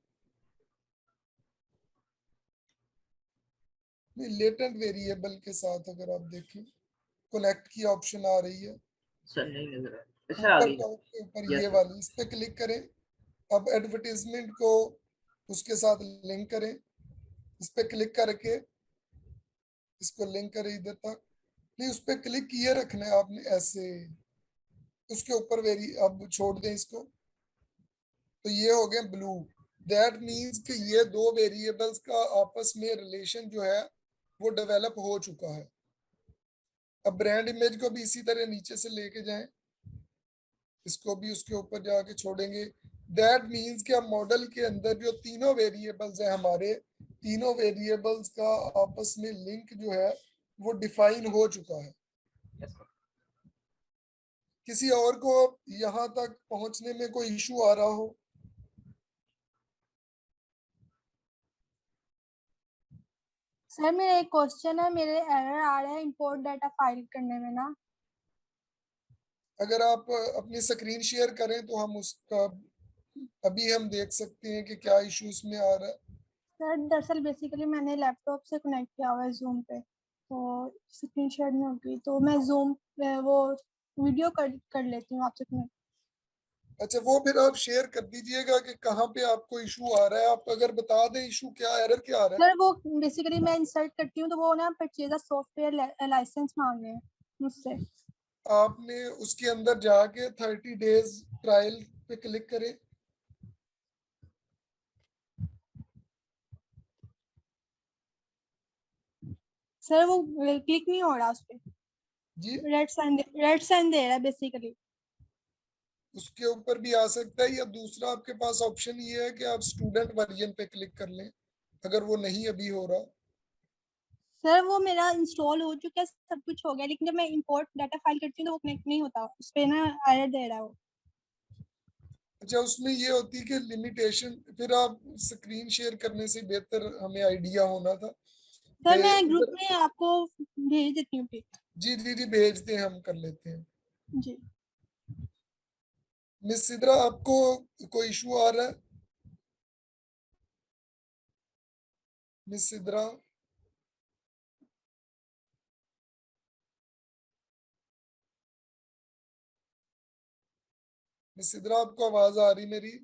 में लेटेंट वेरिएबल के साथ अगर आप देखें कनेक्ट की ऑप्शन आ रही है सर नहीं नजर आ रहा, सर आ ऊपर गई। टॉप के ऊपर, यस ये सर। वाली, इस पे क्लिक करें। अब एडवर्टीजमेंट को उसके साथ लिंक करें, इस पे क्लिक करके इसको लिंक करें इधर तक। नहीं, उस पे क्लिक किए रखना है आपने ऐसे, उसके ऊपर वेरी, अब छोड़ दें इसको। तो ये हो गया ब्लू। दैट मीन्स कि ये 2 वेरिएबल्स का आपस में रिलेशन जो है वो डेवलप हो चुका है। अब ब्रांड इमेज को भी इसी तरह नीचे से लेके जाएं, इसको भी उसके ऊपर जाके छोड़ेंगे। दैट मीन्स कि अब मॉडल के अंदर जो तीनों वेरिएबल्स हैं हमारे, तीनों वेरिएबल्स का आपस में लिंक जो है वो डिफाइन हो चुका है। Yes sir. किसी और को यहाँ तक पहुंचने में कोई इशू आ रहा हो? सर मेरा एक क्वेश्चन है, मेरे एरर आ रहा है इंपोर्ट डाटा फाइल करने में ना। अगर आप अपनी स्क्रीन शेयर करें तो हम उसका अभी हम देख सकते हैं कि क्या इशू इसमें आ रहा है। सर दरअसल बेसिकली मैंने लैपटॉप से कनेक्ट किया हुआ है जूम पे, तो स्क्रीन शेयर नहीं होगी, तो मैं जूम वो वीडियो कर लेती हूँ आपसे कनेक्ट। अच्छा, वो फिर आप शेयर कर दीजिएगा कि कहाँ पे आपको इशू आ रहा है। आप अगर बता दें इशू क्या, एरर क्या आ रहा है। सर वो बेसिकली मैं इंसर्ट करती हूँ तो वो ना परचेज सॉफ्टवेयर लाइसेंस मांग रहे हैं मुझसे। आपने उसके अंदर जाके 30 डेज ट्रायल पे क्लिक करें। सर वो क्लिक नहीं हो रहा उस पे, जी, रेड साइन दे रहा है बेसिकली। उसके ऊपर भी आ सकता है, या दूसरा आपके पास ऑप्शन ये है कि आप स्टूडेंट वर्जन पे क्लिक कर लें अगर वो नहीं अभी हो रहा। सर वो मेरा इंस्टॉल हो चुका है, सब कुछ हो गया, लेकिन जब मैं इंपोर्ट डाटा फाइल करती हूँ तो वो कनेक्ट नहीं होता, उस पे ना एरर दे रहा है वो। अच्छा, उसमें ये होती है कि लिमिटेशन, फिर आप स्क्रीन शेयर करने से बेहतर हमें आइडिया होना था सर कि मैं ग्रुप अगर, में आपको भेज देती हूँ पिक। जी जी जी, भेजते हैं, हम कर लेते हैं। जी मिस सिद्रा, आपको कोई इशू आ रहा है? मिस सिद्रा, मिस सिद्रा, आपको आवाज आ रही मेरी?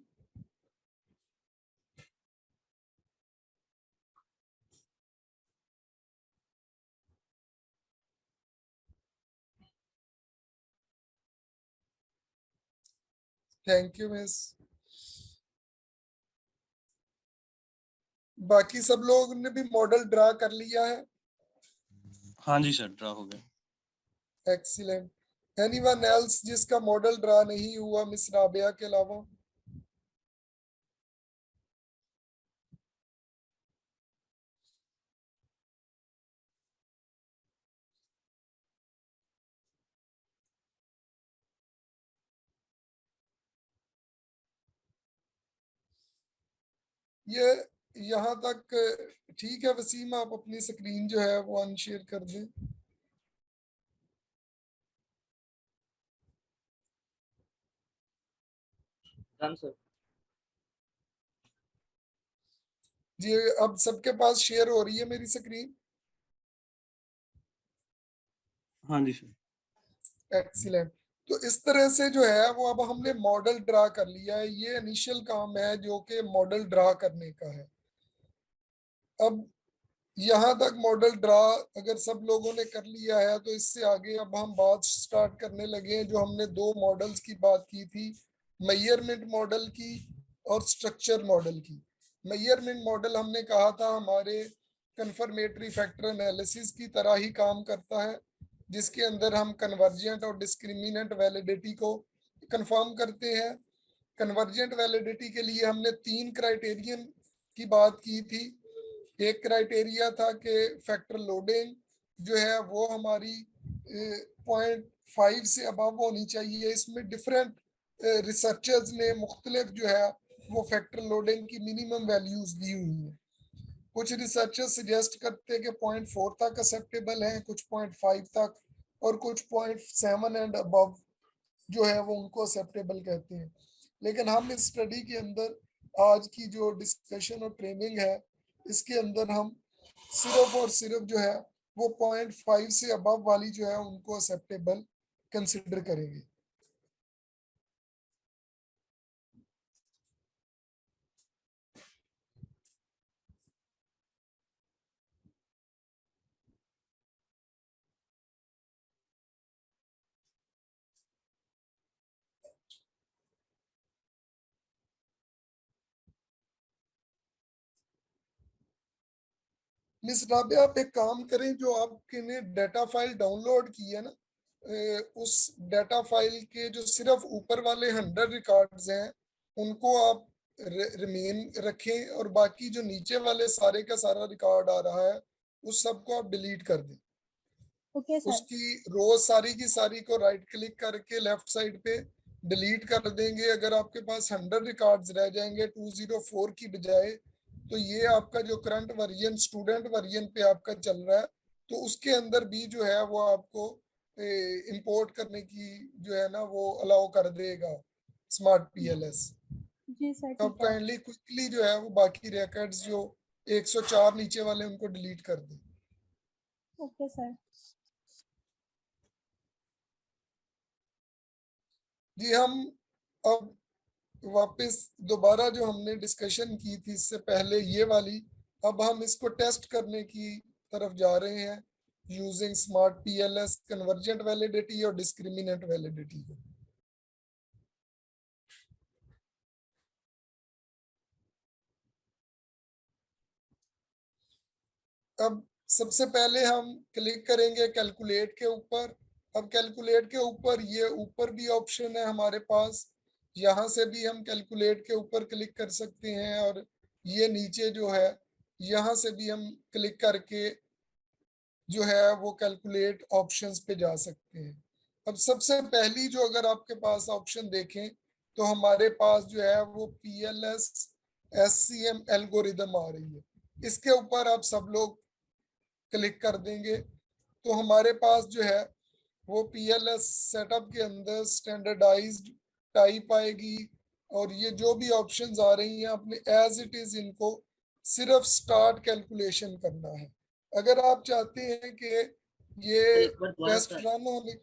Thank you miss. बाकी सब लोग ने भी मॉडल ड्रा कर लिया है? हाँ जी सर, ड्रा हो गया। एक्सीलेंट। एनीवन एल्स जिसका मॉडल ड्रा नहीं हुआ मिस राबिया के अलावा? ये यहाँ तक ठीक है वसीम, आप अपनी स्क्रीन जो है वो अनशेयर कर दें। Done sir. जी अब सबके पास शेयर हो रही है मेरी स्क्रीन? हाँ जी सर। एक्सीलेंट। तो इस तरह से जो है वो अब हमने मॉडल ड्रा कर लिया है। ये इनिशियल काम है जो कि मॉडल ड्रा करने का है। अब यहाँ तक मॉडल ड्रा अगर सब लोगों ने कर लिया है तो इससे आगे अब हम बात स्टार्ट करने लगे हैं जो हमने दो मॉडल्स की बात की थी, मेजरमेंट मॉडल की और स्ट्रक्चर मॉडल की। मेजरमेंट मॉडल हमने कहा था हमारे कंफर्मेटरी फैक्टर एनालिसिस की तरह ही काम करता है, जिसके अंदर हम कन्वर्जेंट और डिस्क्रिमिनेंट वैलिडिटी को कंफर्म करते हैं। कन्वर्जेंट वैलिडिटी के लिए हमने 3 क्राइटेरियन की बात की थी। एक क्राइटेरिया था कि फैक्टर लोडिंग जो है वो हमारी 0.5 से अबव होनी चाहिए। इसमें डिफरेंट रिसर्चर्स ने मुख्तलिफ जो है वो फैक्टर लोडिंग की मिनिमम वैल्यूज दी हुई हैं। कुछ रिसर्चर्स सजेस्ट करते हैं कि 0.4 तक एक्सेप्टेबल है, कुछ 0.5 तक, और कुछ 0.7 एंड अबव जो है वो उनको एक्सेप्टेबल कहते हैं। लेकिन हम इस स्टडी के अंदर आज की जो डिस्कशन और ट्रेनिंग है इसके अंदर हम सिर्फ और सिर्फ जो है वो 0.5 से अबव वाली जो है उनको एक्सेप्टेबल कंसिडर करेंगे। मिस राबिया, आप एक काम करें, जो आपने डाटा फाइल डाउनलोड की है ना, उस डाटा फाइल के जो सिर्फ ऊपर वाले 100 रिकॉर्ड्स हैं उनको आप रिमेन रखें, और बाकी जो नीचे वाले सारे का सारा रिकॉर्ड आ रहा है उस सबको आप डिलीट कर दें। Okay sir. उसकी रो सारी की सारी को राइट क्लिक करके लेफ्ट साइड पे डिलीट कर देंगे। अगर आपके पास 100 रिकॉर्ड्स रह जाएंगे 204 की बजाय, तो ये आपका जो करंट वर्जन स्टूडेंट वर्जन पे आपका चल रहा है, तो उसके अंदर भी जो है वो आपको इंपोर्ट करने की जो है ना वो अलाउ कर देगा स्मार्ट पीएलएस। जी सर अब ठीक है। काइंडली क्विकली जो है वो बाकी रिकॉर्ड्स जो 104 नीचे वाले उनको डिलीट कर दें। Okay sir. जी हम अब वापस दोबारा जो हमने डिस्कशन की थी इससे पहले ये वाली, अब हम इसको टेस्ट करने की तरफ जा रहे हैं using smart PLS convergent validity और डिस्क्रिमिनेंट वैलिडिटी को। अब सबसे पहले हम क्लिक करेंगे कैलकुलेट के ऊपर। अब कैलकुलेट के ऊपर ये ऊपर भी ऑप्शन है हमारे पास, यहाँ से भी हम कैलकुलेट के ऊपर क्लिक कर सकते हैं, और ये नीचे जो है यहाँ से भी हम क्लिक करके जो है वो कैलकुलेट ऑप्शंस पे जा सकते हैं। अब सबसे पहली जो अगर आपके पास ऑप्शन देखें तो हमारे पास जो है वो पीएलएस एससीएम एल्गोरिदम आ रही है। इसके ऊपर आप सब लोग क्लिक कर देंगे तो हमारे पास जो है वो पीएलएस सेटअप के अंदर स्टैंडर्डाइज्ड टाइप आएगी, और ये जो भी ऑप्शंस आ रही हैं अपने एज इट इज इनको सिर्फ स्टार्ट कैलकुलेशन करना है। अगर आप चाहते हैं कि सर ये एक बार दोबारा टेस्ट सर, रन होने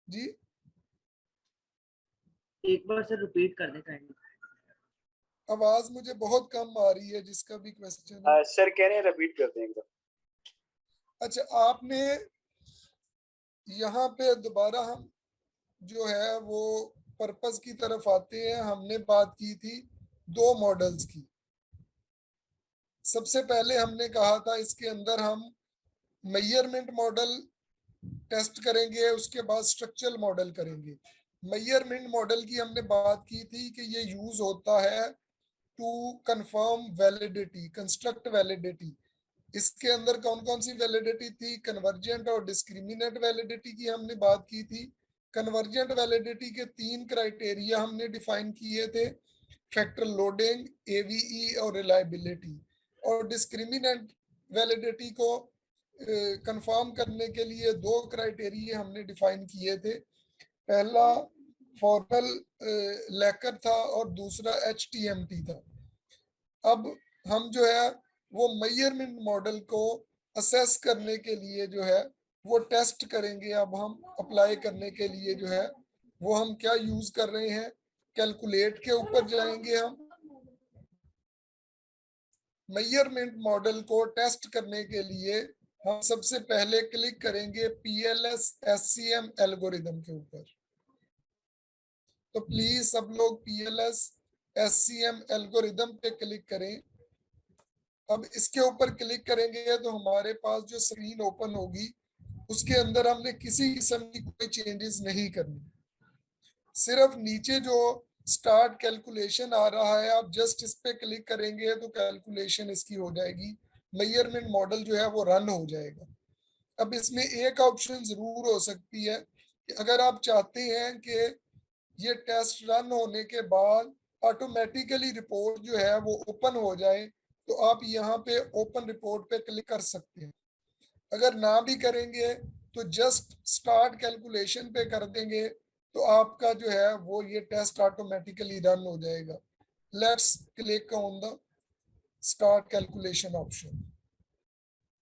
जी एक बार सर रिपीट कर दे काइंडली। आवाज मुझे बहुत कम आ रही है जिसका भी क्वेश्चन है। सर कह रहे हैं रिपीट कर दें एकदम। अच्छा, आपने यहाँ पे दोबारा हम जो है वो पर्पस की तरफ आते हैं। हमने बात की थी दो मॉडल्स की। सबसे पहले हमने कहा था इसके अंदर हम मेजरमेंट मॉडल टेस्ट करेंगे, उसके बाद स्ट्रक्चरल मॉडल करेंगे। मेजरमेंट मॉडल की हमने बात की थी कि ये यूज होता है to confirm validity, construct validity. इसके अंदर कौन कौन सी वैलिडिटी थी? कन्वर्जेंट और डिस्क्रिमिनेंट वैलिडिटी की हमने बात की थी। कन्वर्जेंट वैलिडिटी के 3 क्राइटेरिया हमने डिफाइन किए थे। फैक्टर लोडिंग, एवीई और रिलायबिलिटी। और डिस्क्रिमिनेंट वैलिडिटी को कंफर्म करने के लिए दो क्राइटेरिया हमने डिफाइन किए थे। पहला फॉर्मल लैकर था और दूसरा HTMT था। अब हम जो है वो मेजरमेंट मॉडल को असेस करने के लिए जो है वो टेस्ट करेंगे। अब हम अप्लाई करने के लिए जो है वो हम क्या यूज कर रहे हैं, कैलकुलेट के ऊपर जाएंगे। हम मेजरमेंट मॉडल को टेस्ट करने के लिए हम सबसे पहले क्लिक करेंगे PLS SCM एल्गोरिदम के ऊपर। तो प्लीज सब लोग PLS SCM एल्गोरिदम पे क्लिक करें। अब इसके ऊपर क्लिक करेंगे तो हमारे पास जो स्क्रीन ओपन होगी उसके अंदर हमने किसी किस्म की कोई चेंजेस नहीं करनी। सिर्फ नीचे जो स्टार्ट कैलकुलेशन आ रहा है, आप जस्ट इस पे क्लिक करेंगे तो कैलकुलेशन इसकी हो जाएगी, मेजरमेंट मॉडल जो है वो रन हो जाएगा। अब इसमें एक ऑप्शन जरूर हो सकती है कि अगर आप चाहते हैं कि ये टेस्ट रन होने के बाद ऑटोमेटिकली रिपोर्ट जो है वो ओपन हो जाए, तो आप यहाँ पे ओपन रिपोर्ट पे क्लिक कर सकते हैं। अगर ना भी करेंगे तो जस्ट स्टार्ट कैलकुलेशन पे कर देंगे तो आपका जो है वो ये टेस्ट ऑटोमेटिकली रन हो जाएगा। Let's click on the start calculation option.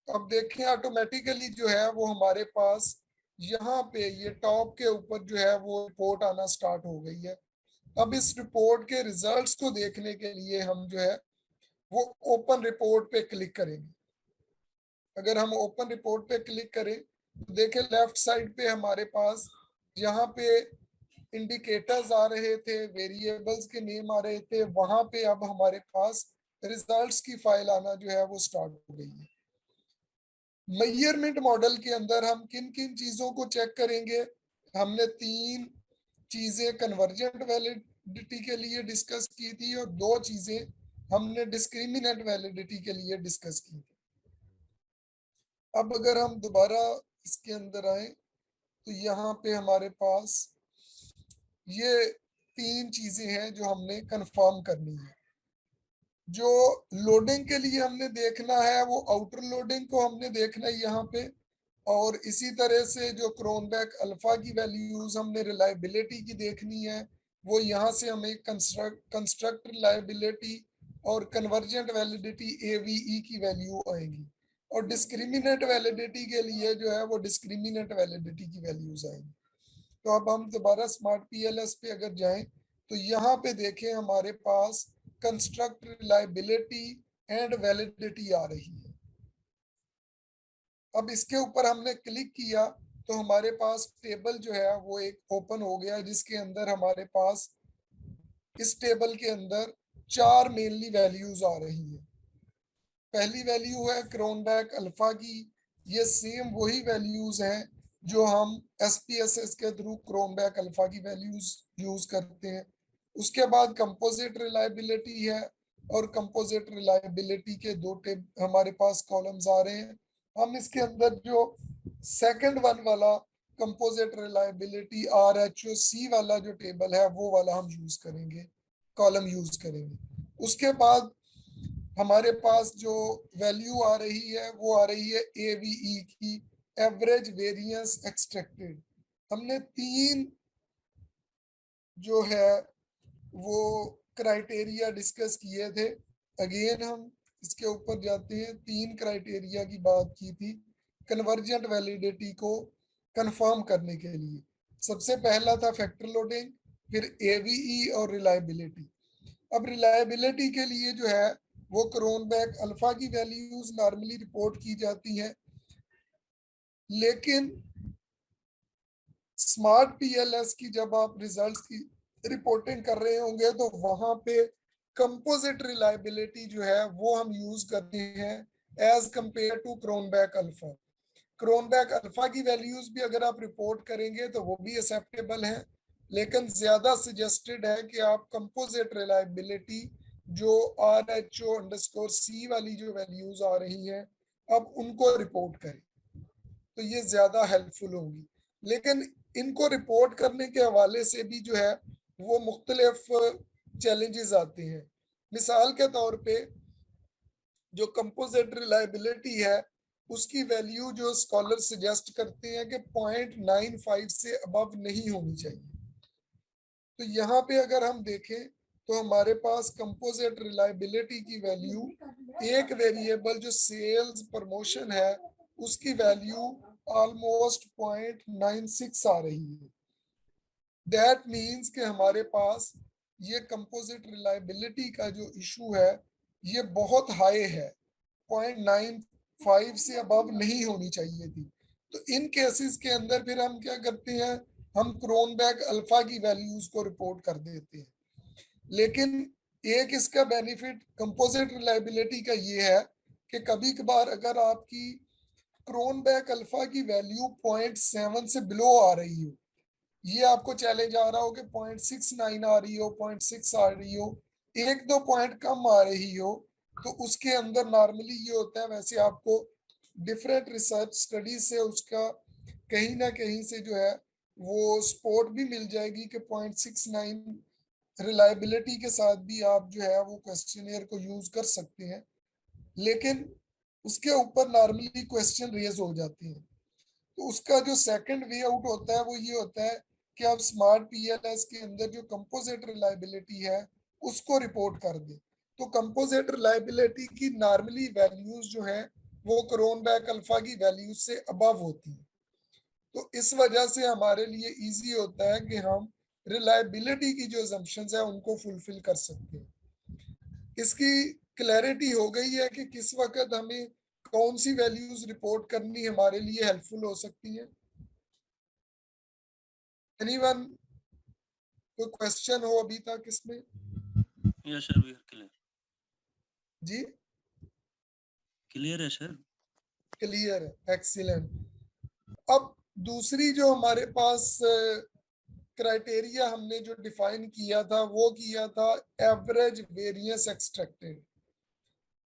अब देखें ऑटोमेटिकली जो है वो हमारे पास यहाँ पे ये टॉप के ऊपर जो है वो रिपोर्ट आना स्टार्ट हो गई है। अब इस रिपोर्ट के रिजल्ट्स को देखने के लिए हम जो है वो ओपन रिपोर्ट पे क्लिक करेंगे। अगर हम ओपन रिपोर्ट पे क्लिक करें तो देखें लेफ्ट साइड पे हमारे पास यहाँ पे इंडिकेटर्स आ रहे थे, वेरिएबल्स के नेम आ रहे थे, वहां पे अब हमारे पास रिजल्ट्स की फाइल आना जो है वो स्टार्ट हो गई है। मेजरमेंट मॉडल के अंदर हम किन किन चीजों को चेक करेंगे, हमने 3 चीजें कन्वर्जेंट वैलिडिटी के लिए डिस्कस की थी और 2 चीजें हमने डिस्क्रिमिनेंट वैलिडिटी के लिए डिस्कस की थी। अब अगर हम दोबारा इसके अंदर आए तो यहाँ पे हमारे पास ये 3 चीजें हैं जो हमने कंफर्म करनी है। जो लोडिंग के लिए हमने देखना है वो आउटर लोडिंग को हमने देखना है यहाँ पे, और इसी तरह से जो क्रोनबैक अल्फा की वैल्यूज हमने रिलायबिलिटी की देखनी है वो यहाँ से हमें कंस्ट्रक्ट रिलायबिलिटी और कन्वर्जेंट वैलिडिटी AVE की वैल्यू आएंगी। और डिस्क्रिमिनेंट वैलिडिटी के लिए जो है वो डिस्क्रिमिनेंट वैलिडिटी की वैल्यूज आएंगी। तो अब हम दोबारा स्मार्ट PLS पे अगर जाएं तो यहाँ पे देखें हमारे पास कंस्ट्रक्ट रिलायबिलिटी एंड वैलिडिटी आ रही है। अब इसके ऊपर हमने क्लिक किया तो हमारे पास टेबल जो है वो एक ओपन हो गया, जिसके अंदर हमारे पास इस टेबल के अंदर 4 मेनली वैल्यूज आ रही है। पहली वैल्यू है क्रोनबैक अल्फा की, ये सेम वही वैल्यूज हैं जो हम SPSS के थ्रू क्रोनबैक अल्फा की वैल्यूज यूज करते हैं। उसके बाद कंपोजिट रिलायबिलिटी है और कंपोजिट रिलायबिलिटी के 2 हमारे पास कॉलम्स आ रहे हैं। हम इसके अंदर जो सेकंड वन वाला कंपोजिट रिलायबिलिटी RHOC वाला जो टेबल है वो वाला हम यूज करेंगे, कॉलम यूज करेंगे। उसके बाद हमारे पास जो वैल्यू आ रही है वो आ रही है AVE की, एवरेज वेरिएंस एक्सट्रैक्टेड। हमने 3 जो है वो क्राइटेरिया डिस्कस किए थे। अगेन हम इसके ऊपर जाते हैं। 3 क्राइटेरिया की बात की थी कन्वर्जेंट वैलिडिटी को कंफर्म करने के लिए। सबसे पहला था फैक्टर लोडिंग, फिर AVE और रिलायबिलिटी। अब रिलायबिलिटी के लिए जो है वो क्रोनबैक अल्फा की वैल्यूज नॉर्मली रिपोर्ट की जाती हैं, लेकिन स्मार्ट PLS की जब आप रिजल्ट्स की रिपोर्टिंग कर रहे होंगे तो वहां पे कंपोजिट रिलायबिलिटी जो है वो हम यूज करते हैं as compared to Cronbach alpha. Cronbach alpha की वैल्यूज भी अगर आप रिपोर्ट करेंगे तो वो भी एक्सेप्टेबल है, लेकिन ज्यादा सजेस्टेड है कि आप कंपोजिट रिलायबिलिटी जो RHO_C वाली जो वैल्यूज आ रही हैं अब उनको रिपोर्ट करें, तो ये ज्यादा हेल्पफुल होगी। लेकिन इनको रिपोर्ट करने के हवाले से भी जो है वो मुख्तलिफ चैलेंजेस आते हैं। मिसाल के तौर पे जो कंपोजिट रिलायबिलिटी है उसकी वैल्यू जो स्कॉलर सजेस्ट करते हैं कि 0.95 से अबव नहीं होनी चाहिए। तो यहाँ पे अगर हम देखें तो हमारे पास कंपोजिट रिलायबिलिटी की वैल्यू एक वेरिएबल जो सेल्स प्रमोशन है उसकी वैल्यू ऑलमोस्ट 0.96 आ रही है। दैट मीन्स कि हमारे पास ये कंपोजिट रिलायबिलिटी का जो इशू है ये बहुत हाई है, 0.95 से अबव नहीं होनी चाहिए थी। तो इन केसेस के अंदर फिर हम क्या करते हैं, हम क्रोनबेक अल्फा की वैल्यूज को रिपोर्ट कर देते हैं। लेकिन एक इसका बेनिफिट कंपोजिट रिलायबिलिटी का ये है कि कभी कभार अगर आपकी क्रोनबेक अल्फा की वैल्यू 0.7 से बिलो आ रही हो, ये आपको चैलेंज आ रहा हो कि 0.69 आ रही हो, 0.6 आ रही हो, एक दो पॉइंट कम आ रही हो, तो उसके अंदर नॉर्मली ये होता है, वैसे आपको डिफरेंट रिसर्च स्टडी से उसका कहीं ना कहीं से जो है वो सपोर्ट भी मिल जाएगी कि 0.69 रिलायबिलिटी के साथ भी आप जो है वो क्वेश्चनियर को यूज कर सकते हैं। लेकिन उसके ऊपर नॉर्मली क्वेश्चन रेज हो जाते हैं। तो उसका जो सेकंड वे आउट होता है वो ये होता है कि आप स्मार्ट पीएलएस के अंदर जो कंपोजिट रिलायबिलिटी है उसको रिपोर्ट कर दें। तो कंपोजिट रिलायबिलिटी की नॉर्मली वैल्यूज जो है वो क्रोनबेक अल्फा की वैल्यूज से अबव होती है। तो इस वजह से हमारे लिए इजी होता है कि हम रिलायबिलिटी की जो assumptions है उनको फुलफिल कर सकते हैं। इसकी क्लैरिटी हो गई है कि किस वक्त हमें कौन सी वैल्यूज रिपोर्ट करनी हमारे लिए हेल्पफुल हो सकती है। एनीवन, कोई क्वेश्चन हो अभी तक इसमें? Yes sir, we are clear. जी क्लियर है सर। क्लियर है, एक्सीलेंट। अब दूसरी जो हमारे पास क्राइटेरिया हमने जो डिफाइन किया था वो किया था एवरेज वेरिएंस एक्सट्रैक्टेड।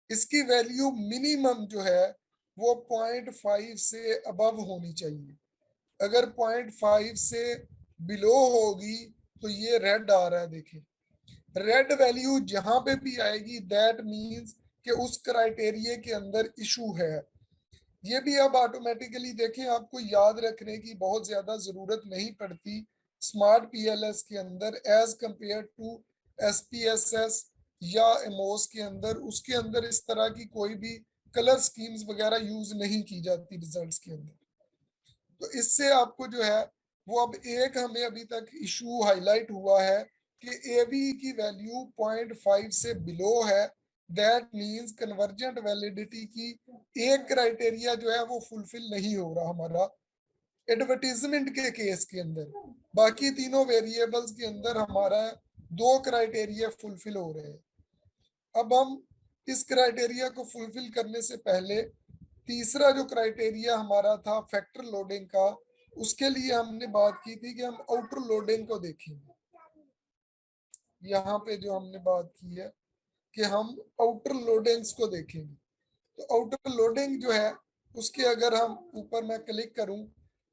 इसकी वैल्यू मिनिमम जो है वो 0.5 से अबव होनी चाहिए। अगर 0.5 से बिलो होगी तो ये रेड आ रहा है, देखिए रेड वैल्यू जहां पे भी आएगी दैट मींस कि उस क्राइटेरिया के अंदर इशू है। ये भी अब ऑटोमेटिकली देखें, आपको याद रखने की बहुत ज्यादा जरूरत नहीं पड़ती स्मार्ट पीएलएस के अंदर एज कंपेयर टू एसपीएसएस या एमओएस के अंदर। उसके अंदर इस तरह की कोई भी कलर स्कीम्स वगैरह यूज नहीं की जाती रिजल्ट्स के अंदर। तो इससे आपको जो है वो अब एक हमें अभी तक इशू हाईलाइट हुआ है कि एवी की वैल्यू 0.5 से बिलो है। दैट मींस कन्वर्जेंट वैलिडिटी की एक क्राइटेरिया जो है वो फुलफिल नहीं हो रहा हमारा एडवर्टीजमेंट के केस के अंदर। बाकी तीनों वेरिएबल्स के अंदर हमारा दो क्राइटेरिया फुलफिल हो रहे हैं। अब हम इस क्राइटेरिया को फुलफिल करने से पहले तीसरा जो क्राइटेरिया हमारा था फैक्टर लोडिंग का, उसके लिए हमने बात की थी कि हम आउटर लोडिंग को देखेंगे। यहाँ पे जो हमने बात की है कि हम आउटर लोडिंग्स को देखेंगे। तो आउटर लोडिंग जो है उसके अगर हम ऊपर मैं क्लिक करूं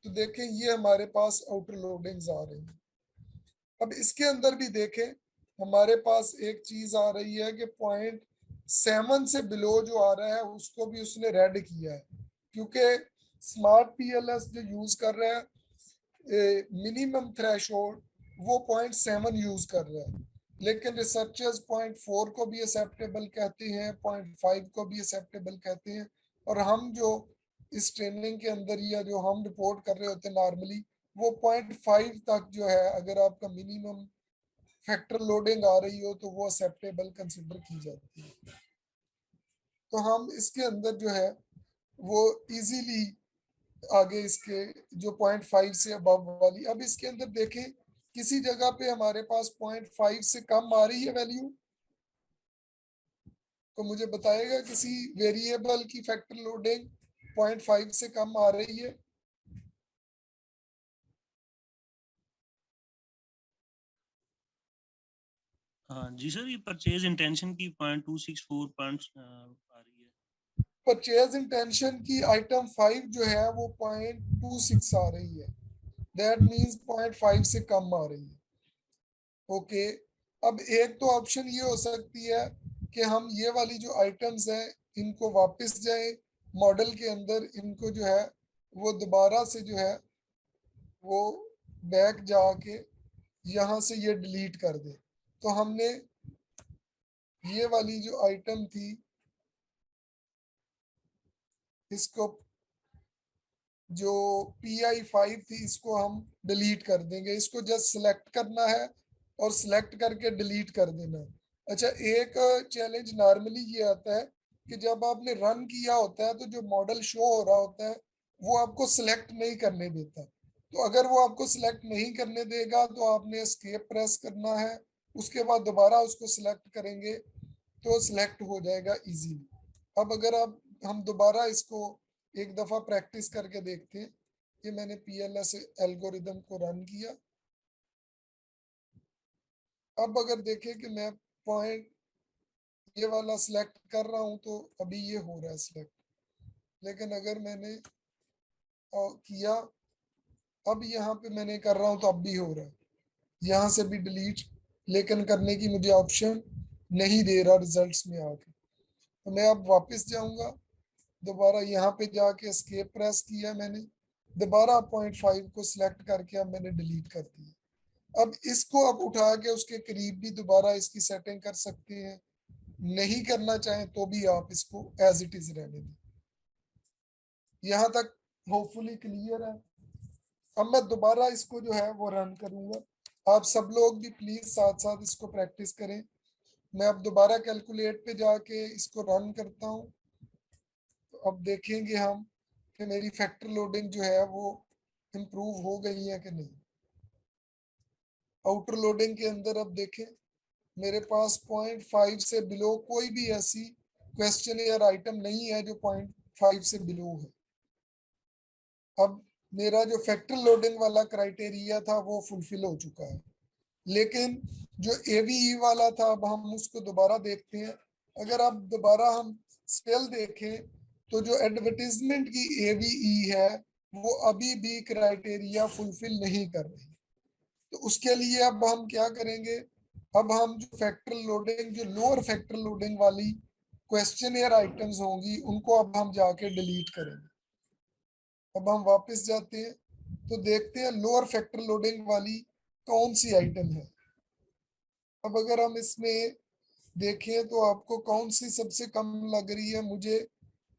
तो देखें ये हमारे पास आउटर लोडिंग्स आ रही हैं। अब इसके अंदर भी देखें हमारे पास एक चीज आ रही है कि 0.7 से बिलो जो आ रहा है उसको भी उसने रेड किया है, क्योंकि स्मार्ट पीएलएस जो यूज कर रहा है मिनिमम थ्रेशोल्ड वो 0.7 यूज कर रहा है। लेकिन रिसर्चर्स 0.4 को भी एक्सेप्टेबल कहते हैं, 0.5 को भी एक्सेप्टेबल कहते हैं। और हम जो इस ट्रेनिंग के अंदर या जो हम रिपोर्ट कर रहे होते हैं नॉर्मली वो 0.5 तक जो है अगर आपका मिनिमम फैक्टर लोडिंग आ रही हो तो वो एक्सेप्टेबल कंसिडर की जाती है। तो हम इसके अंदर जो है वो इजीली आगे इसके जो 0.5 से अबव वाली, अब इसके अंदर देखें किसी जगह पे हमारे पास 0.5 से कम आ रही है वैल्यू, तो मुझे बताएगा किसी वेरिएबल की फैक्टर लोडिंग 0.5 से कम आ रही है? हाँ जी सर, ये परचेज इंटेंशन की 0.264 पॉइंट्स आ रही है। परचेज इंटेंशन की आइटम 5 जो है वो 0.26 आ रही है। दैट मींस 0.5 से कम आ रही है। ओके अब एक तो ऑप्शन ये हो सकती है कि हम ये वाली जो आइटम्स हैं इनको वापस जाएं मॉडल के अंदर, इनको जो है वो दोबारा से जो है वो बैक जाके यहाँ से ये डिलीट कर दे। तो हमने ये वाली जो आइटम थी इसको जो PI5 थी इसको हम डिलीट कर देंगे। इसको जस्ट सिलेक्ट करना है और सिलेक्ट करके डिलीट कर देना है। अच्छा, एक चैलेंज नॉर्मली ये आता है कि जब आपने रन किया होता है तो जो मॉडल शो हो रहा होता है वो आपको सिलेक्ट नहीं करने देता। तो अगर वो आपको सिलेक्ट नहीं करने देगा तो आपने एस्केप प्रेस करना है, उसके बाद दोबारा उसको सिलेक्ट करेंगे तो सिलेक्ट हो जाएगा इजीली। अब अगर आप हम दोबारा इसको एक दफा प्रैक्टिस करके देखते हैं। ये मैंने PLS एल्गोरिदम को रन किया। अब अगर देखें कि मैं पॉइंट ये वाला सिलेक्ट कर रहा हूं तो अभी ये हो रहा है सिलेक्ट, लेकिन अगर मैंने किया अब यहाँ पे मैंने कर रहा हूं तो अब भी हो रहा है। यहाँ से भी डिलीट लेकिन करने की मुझे ऑप्शन नहीं दे रहा रिजल्ट्स में आके। तो मैं अब वापस जाऊंगा, दोबारा यहाँ पे जाके एस्केप प्रेस किया मैंने, दोबारा 0.5 को सिलेक्ट करके अब मैंने डिलीट कर दिया। अब इसको आप उठा के उसके करीब भी दोबारा इसकी सेटिंग कर सकते हैं, नहीं करना चाहें तो भी आप इसको एज इट इज रहने दें। यहाँ तक होपफुली क्लियर है। अब मैं दोबारा इसको जो है वो रन करूंगा। आप सब लोग भी प्लीज साथ साथ इसको प्रैक्टिस करें। मैं अब दोबारा कैलकुलेट पे जाके इसको रन करता हूँ। तो अब देखेंगे हम कि मेरी फैक्टर लोडिंग जो है वो इम्प्रूव हो गई है कि नहीं। आउटर लोडिंग के अंदर अब देखें मेरे पास 0.5 से बिलो कोई भी ऐसी क्वेश्चन या आइटम नहीं है जो 0.5 से बिलो है। अब मेरा जो फैक्टर लोडिंग वाला क्राइटेरिया था वो फुलफिल हो चुका है, लेकिन जो AVE वाला था अब हम उसको दोबारा देखते हैं। अगर आप दोबारा हम स्टिल देखें तो जो एडवर्टीजमेंट की AVE है वो अभी भी क्राइटेरिया फुलफिल नहीं कर रही। तो उसके लिए अब हम क्या करेंगे, अब हम जो फैक्टर लोडिंग जो लोअर फैक्टर लोडिंग वाली क्वेश्चनियर आइटम्स होंगी उनको अब हम जाके डिलीट करेंगे। अब हम वापस जाते हैं तो देखते हैं लोअर फैक्टर लोडिंग वाली कौन सी आइटम है। अब अगर हम इसमें देखें तो आपको कौन सी सबसे कम लग रही है, मुझे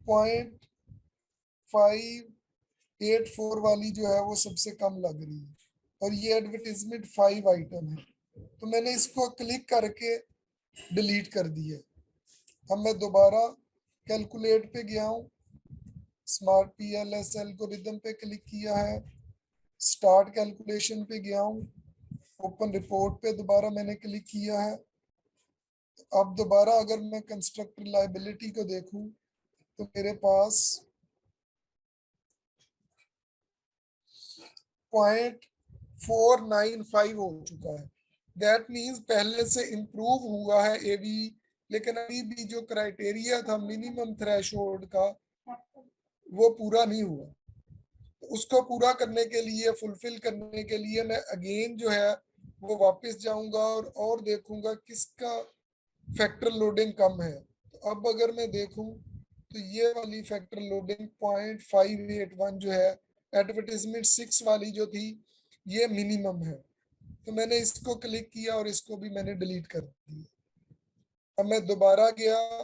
0.584 वाली जो है वो सबसे कम लग रही है और ये एडवर्टीजमेंट 5 आइटम है। तो मैंने इसको क्लिक करके डिलीट कर दिया। अब मैं दोबारा कैलकुलेट पे गया हूँ, स्मार्ट PLS एल्गोरिदम पे क्लिक किया है, स्टार्ट कैलकुलेशन पे गया हूँ, ओपन रिपोर्ट पे दोबारा मैंने क्लिक किया है। अब दोबारा अगर मैं कंस्ट्रक्ट रिलायबिलिटी को देखूं तो मेरे पास 0.495 हो चुका है। दैट मीन्स पहले से इम्प्रूव हुआ है AVE, लेकिन अभी भी जो क्राइटेरिया था मिनिमम थ्रेशोल्ड का वो पूरा नहीं हुआ। तो उसको पूरा करने के लिए फुलफिल करने के लिए मैं अगेन जो है वो वापस जाऊंगा और देखूंगा किसका फैक्टर लोडिंग कम है। तो अब अगर मैं देखूं तो ये वाली फैक्टर लोडिंग 0.581 जो है एडवर्टीजमेंट 6 वाली जो थी ये मिनिमम है। तो मैंने इसको क्लिक किया और इसको भी मैंने डिलीट कर दिया। अब मैं दोबारा गया,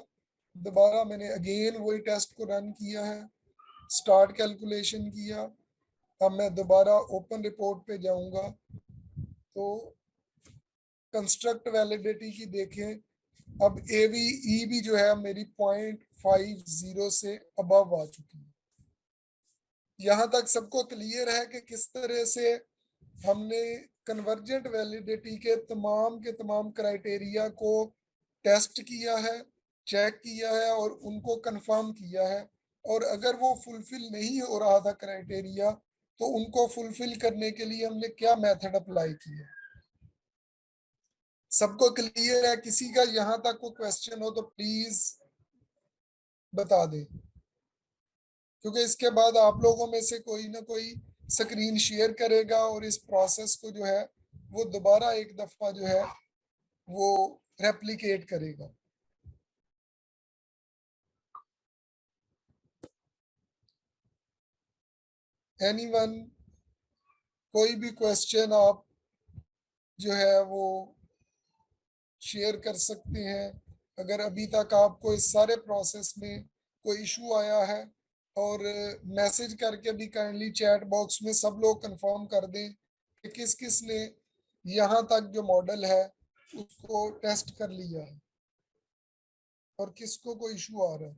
दोबारा मैंने अगेन वही टेस्ट को रन किया है, स्टार्ट कैलकुलेशन किया। अब मैं दोबारा ओपन रिपोर्ट पे जाऊंगा तो कंस्ट्रक्ट वैलिडिटी की देखें, अब AVE भी जो है मेरी 0.50 से अबव आ चुकी है। यहाँ तक सबको क्लियर है कि किस तरह से हमने कन्वर्जेंट वैलिडिटी के तमाम क्राइटेरिया को टेस्ट किया है, चेक किया है और उनको कंफर्म किया है। और अगर वो फुलफिल नहीं हो रहा था क्राइटेरिया तो उनको फुलफिल करने के लिए हमने क्या मेथड अप्लाई किया। सबको क्लियर है? किसी का यहाँ तक कोई क्वेश्चन हो तो प्लीज बता दें, क्योंकि इसके बाद आप लोगों में से कोई ना कोई स्क्रीन शेयर करेगा और इस प्रोसेस को जो है वो दोबारा एक दफा जो है वो रेप्लिकेट करेगा। एनीवन, कोई भी क्वेश्चन आप जो है वो शेयर कर सकते हैं। अगर अभी तक आपको इस सारे प्रोसेस में कोई इशू आया है, और मैसेज करके भी काइंडली चैट बॉक्स में सब लोग कंफर्म कर दें कि किस किस ने यहाँ तक जो मॉडल है उसको टेस्ट कर लिया है और किसको कोई इशू आ रहा है।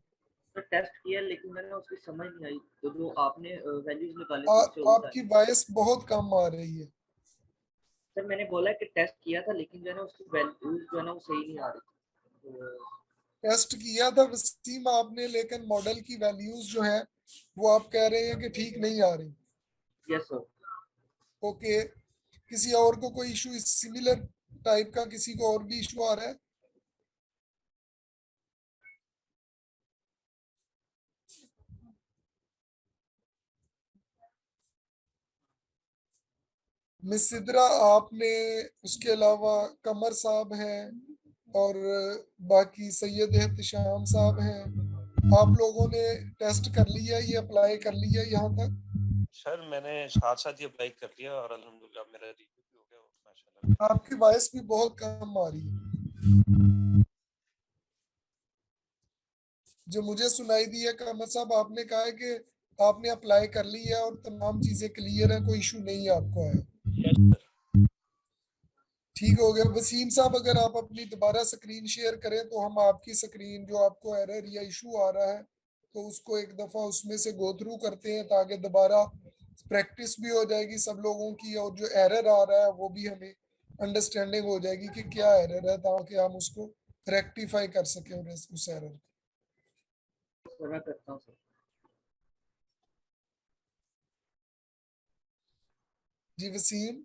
तो टेस्ट किया लेकिन मैंने उसकी समझ नहीं आई, तो जो आपने वैल्यूज निकाली थी उससे उल्टा आपकी वॉइस बहुत कम आ रही है। सर मैंने बोला कि टेस्ट किया था लेकिन जो है ना उसकी वैल्यूज जो है ना वो सही नहीं आ रही थी। टेस्ट किया था वसीम आपने, लेकिन मॉडल की वैल्यूज जो है वो आप कह रहे हैं कि ठीक नहीं आ रही। Yes sir. ओके, किसी और को कोई इशू इस सिमिलर टाइप का, किसी को और भी इशू आ रहा है? मिस सिद्रा आपने, उसके अलावा कमर साहब हैं और बाकी सैयद एहतशाम साहब हैं, आप लोगों ने टेस्ट कर लिया, ये अप्लाई कर लिया यहाँ तक? सर मैंने साथ साथ ही अप्लाई कर लिया और अल्हम्दुलिल्लाह मेरा रिव्यू भी हो गया माशाल्लाह। आपकी वॉइस भी बहुत कम आ रही है। जो मुझे सुनाई दी है कमर साहब, आपने कहा है कि आपने अप्लाई कर लिया और तमाम चीजें क्लियर है, कोई इशू नहीं है आपको है। Yes sir. ठीक हो गया। वसीम साहब अगर आप अपनी दोबारा स्क्रीन शेयर करें तो हम आपकी स्क्रीन जो आपको एरर या इशू आ रहा है तो उसको एक दफा उसमें से गो थ्रू करते हैं, ताकि दोबारा प्रैक्टिस भी हो जाएगी सब लोगों की, और जो एरर आ रहा है वो भी हमें अंडरस्टैंडिंग हो जाएगी कि क्या एरर है, ताकि हम उसको रेक्टिफाई कर सकें उस एरर को। सर मैं करता हूँ सर। जी Wasim.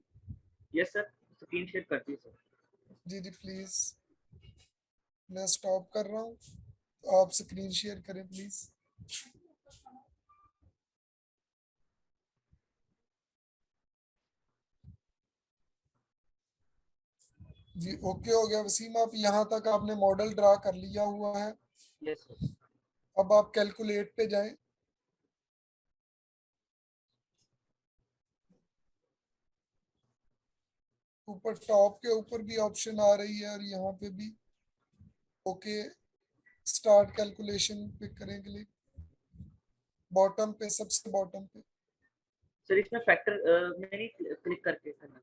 Yes sir, screen share करती है सर। जी जी प्लीज, मैं स्टॉप कर रहा हूँ, तो आप स्क्रीन शेयर करें प्लीज। जी ओके हो गया वसीम, आप यहाँ तक आपने मॉडल ड्रा कर लिया हुआ है। Yes sir. अब आप कैलकुलेट पे जाएं। ऊपर टॉप के ऊपर भी ऑप्शन आ रही है और यहाँ पे भी। ओके, स्टार्ट कैलकुलेशन पे करें क्लिक, बॉटम पे, सबसे बॉटम पे। सर इसमें फैक्टर में नहीं क्लिक करके करना?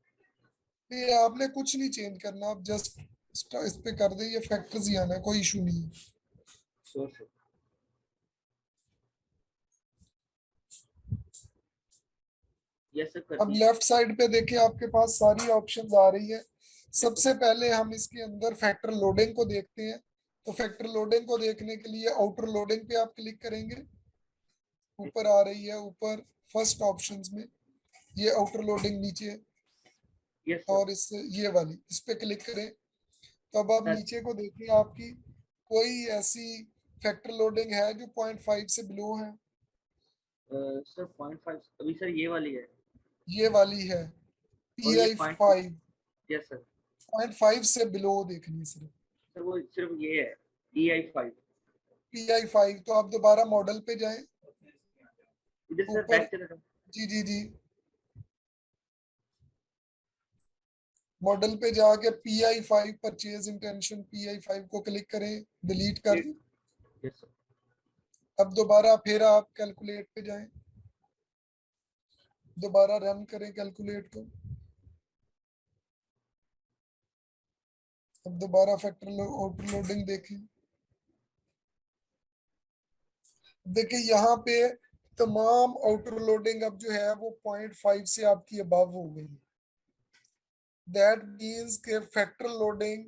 ये आपने कुछ नहीं चेंज करना, आप जस्ट इस पे कर दें, ये फैक्टर्स ही आना है, कोई इशू नहीं है। Sure sir. यस सर कर अब दी। लेफ्ट साइड पे देखिए आपके पास सारी ऑप्शंस आ रही है। सबसे पहले हम इसके अंदर फैक्टर लोडिंग को देखते हैं। तो फैक्टर लोडिंग को देखने के लिए आउटर लोडिंग पे आप क्लिक करेंगे, ऊपर आ रही है, ऊपर फर्स्ट ऑप्शंस में ये आउटर लोडिंग नीचे है, यस सर। और इस ये वाली इस पे क्लिक करें। तो अब आप सर नीचे को देखिए, आपकी कोई ऐसी फैक्टर लोडिंग है जो 0.5 से बिलो है? सर 0.5 अभी सर ये वाली है ये वाली है और ये PI5। 0.2। Yes sir. 0.5 से बिलो देखनी है सिर्फ सर वो सिर्फ ये है EI5। PI5। तो आप दोबारा मॉडल पे जाएं, इधर सर ऊपर। बैक चले जाओ। जी जी जी, मॉडल पे जाके PI5 परचेज इंटेंशन PI5 को क्लिक करें, डिलीट कर दें। Yes sir. अब दोबारा फिर आप कैलकुलेट पे जाएं, दोबारा रन करें कैलकुलेट को। अब दोबारा फैक्टर आउटर लोडिंग देखें। देखिए यहाँ पे तमाम आउटर लोडिंग अब जो है वो 0.5 से आपकी अबव हो गई। दैट मीन्स के फैक्टर लोडिंग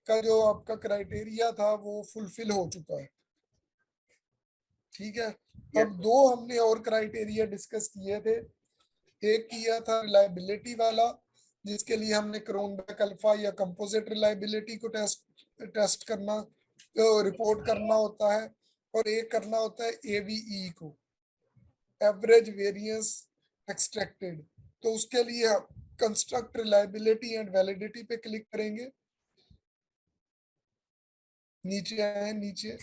का जो आपका क्राइटेरिया था वो फुलफिल हो चुका है। ठीक है। अब यस दो हमने और क्राइटेरिया डिस्कस किए थे। एक किया था रिलायबिलिटी वाला, जिसके लिए हमने क्रोनबेक अल्फा या कंपोजिट रिलायबिलिटी को टेस्ट करना, रिपोर्ट करना होता है। और एक करना होता है AVE को, एवरेज वेरिएंस एक्सट्रैक्टेड। तो उसके लिए कंस्ट्रक्ट रिलायबिलिटी एंड वैलिडिटी पे क्लिक करेंगे। नीचे आए, नीचे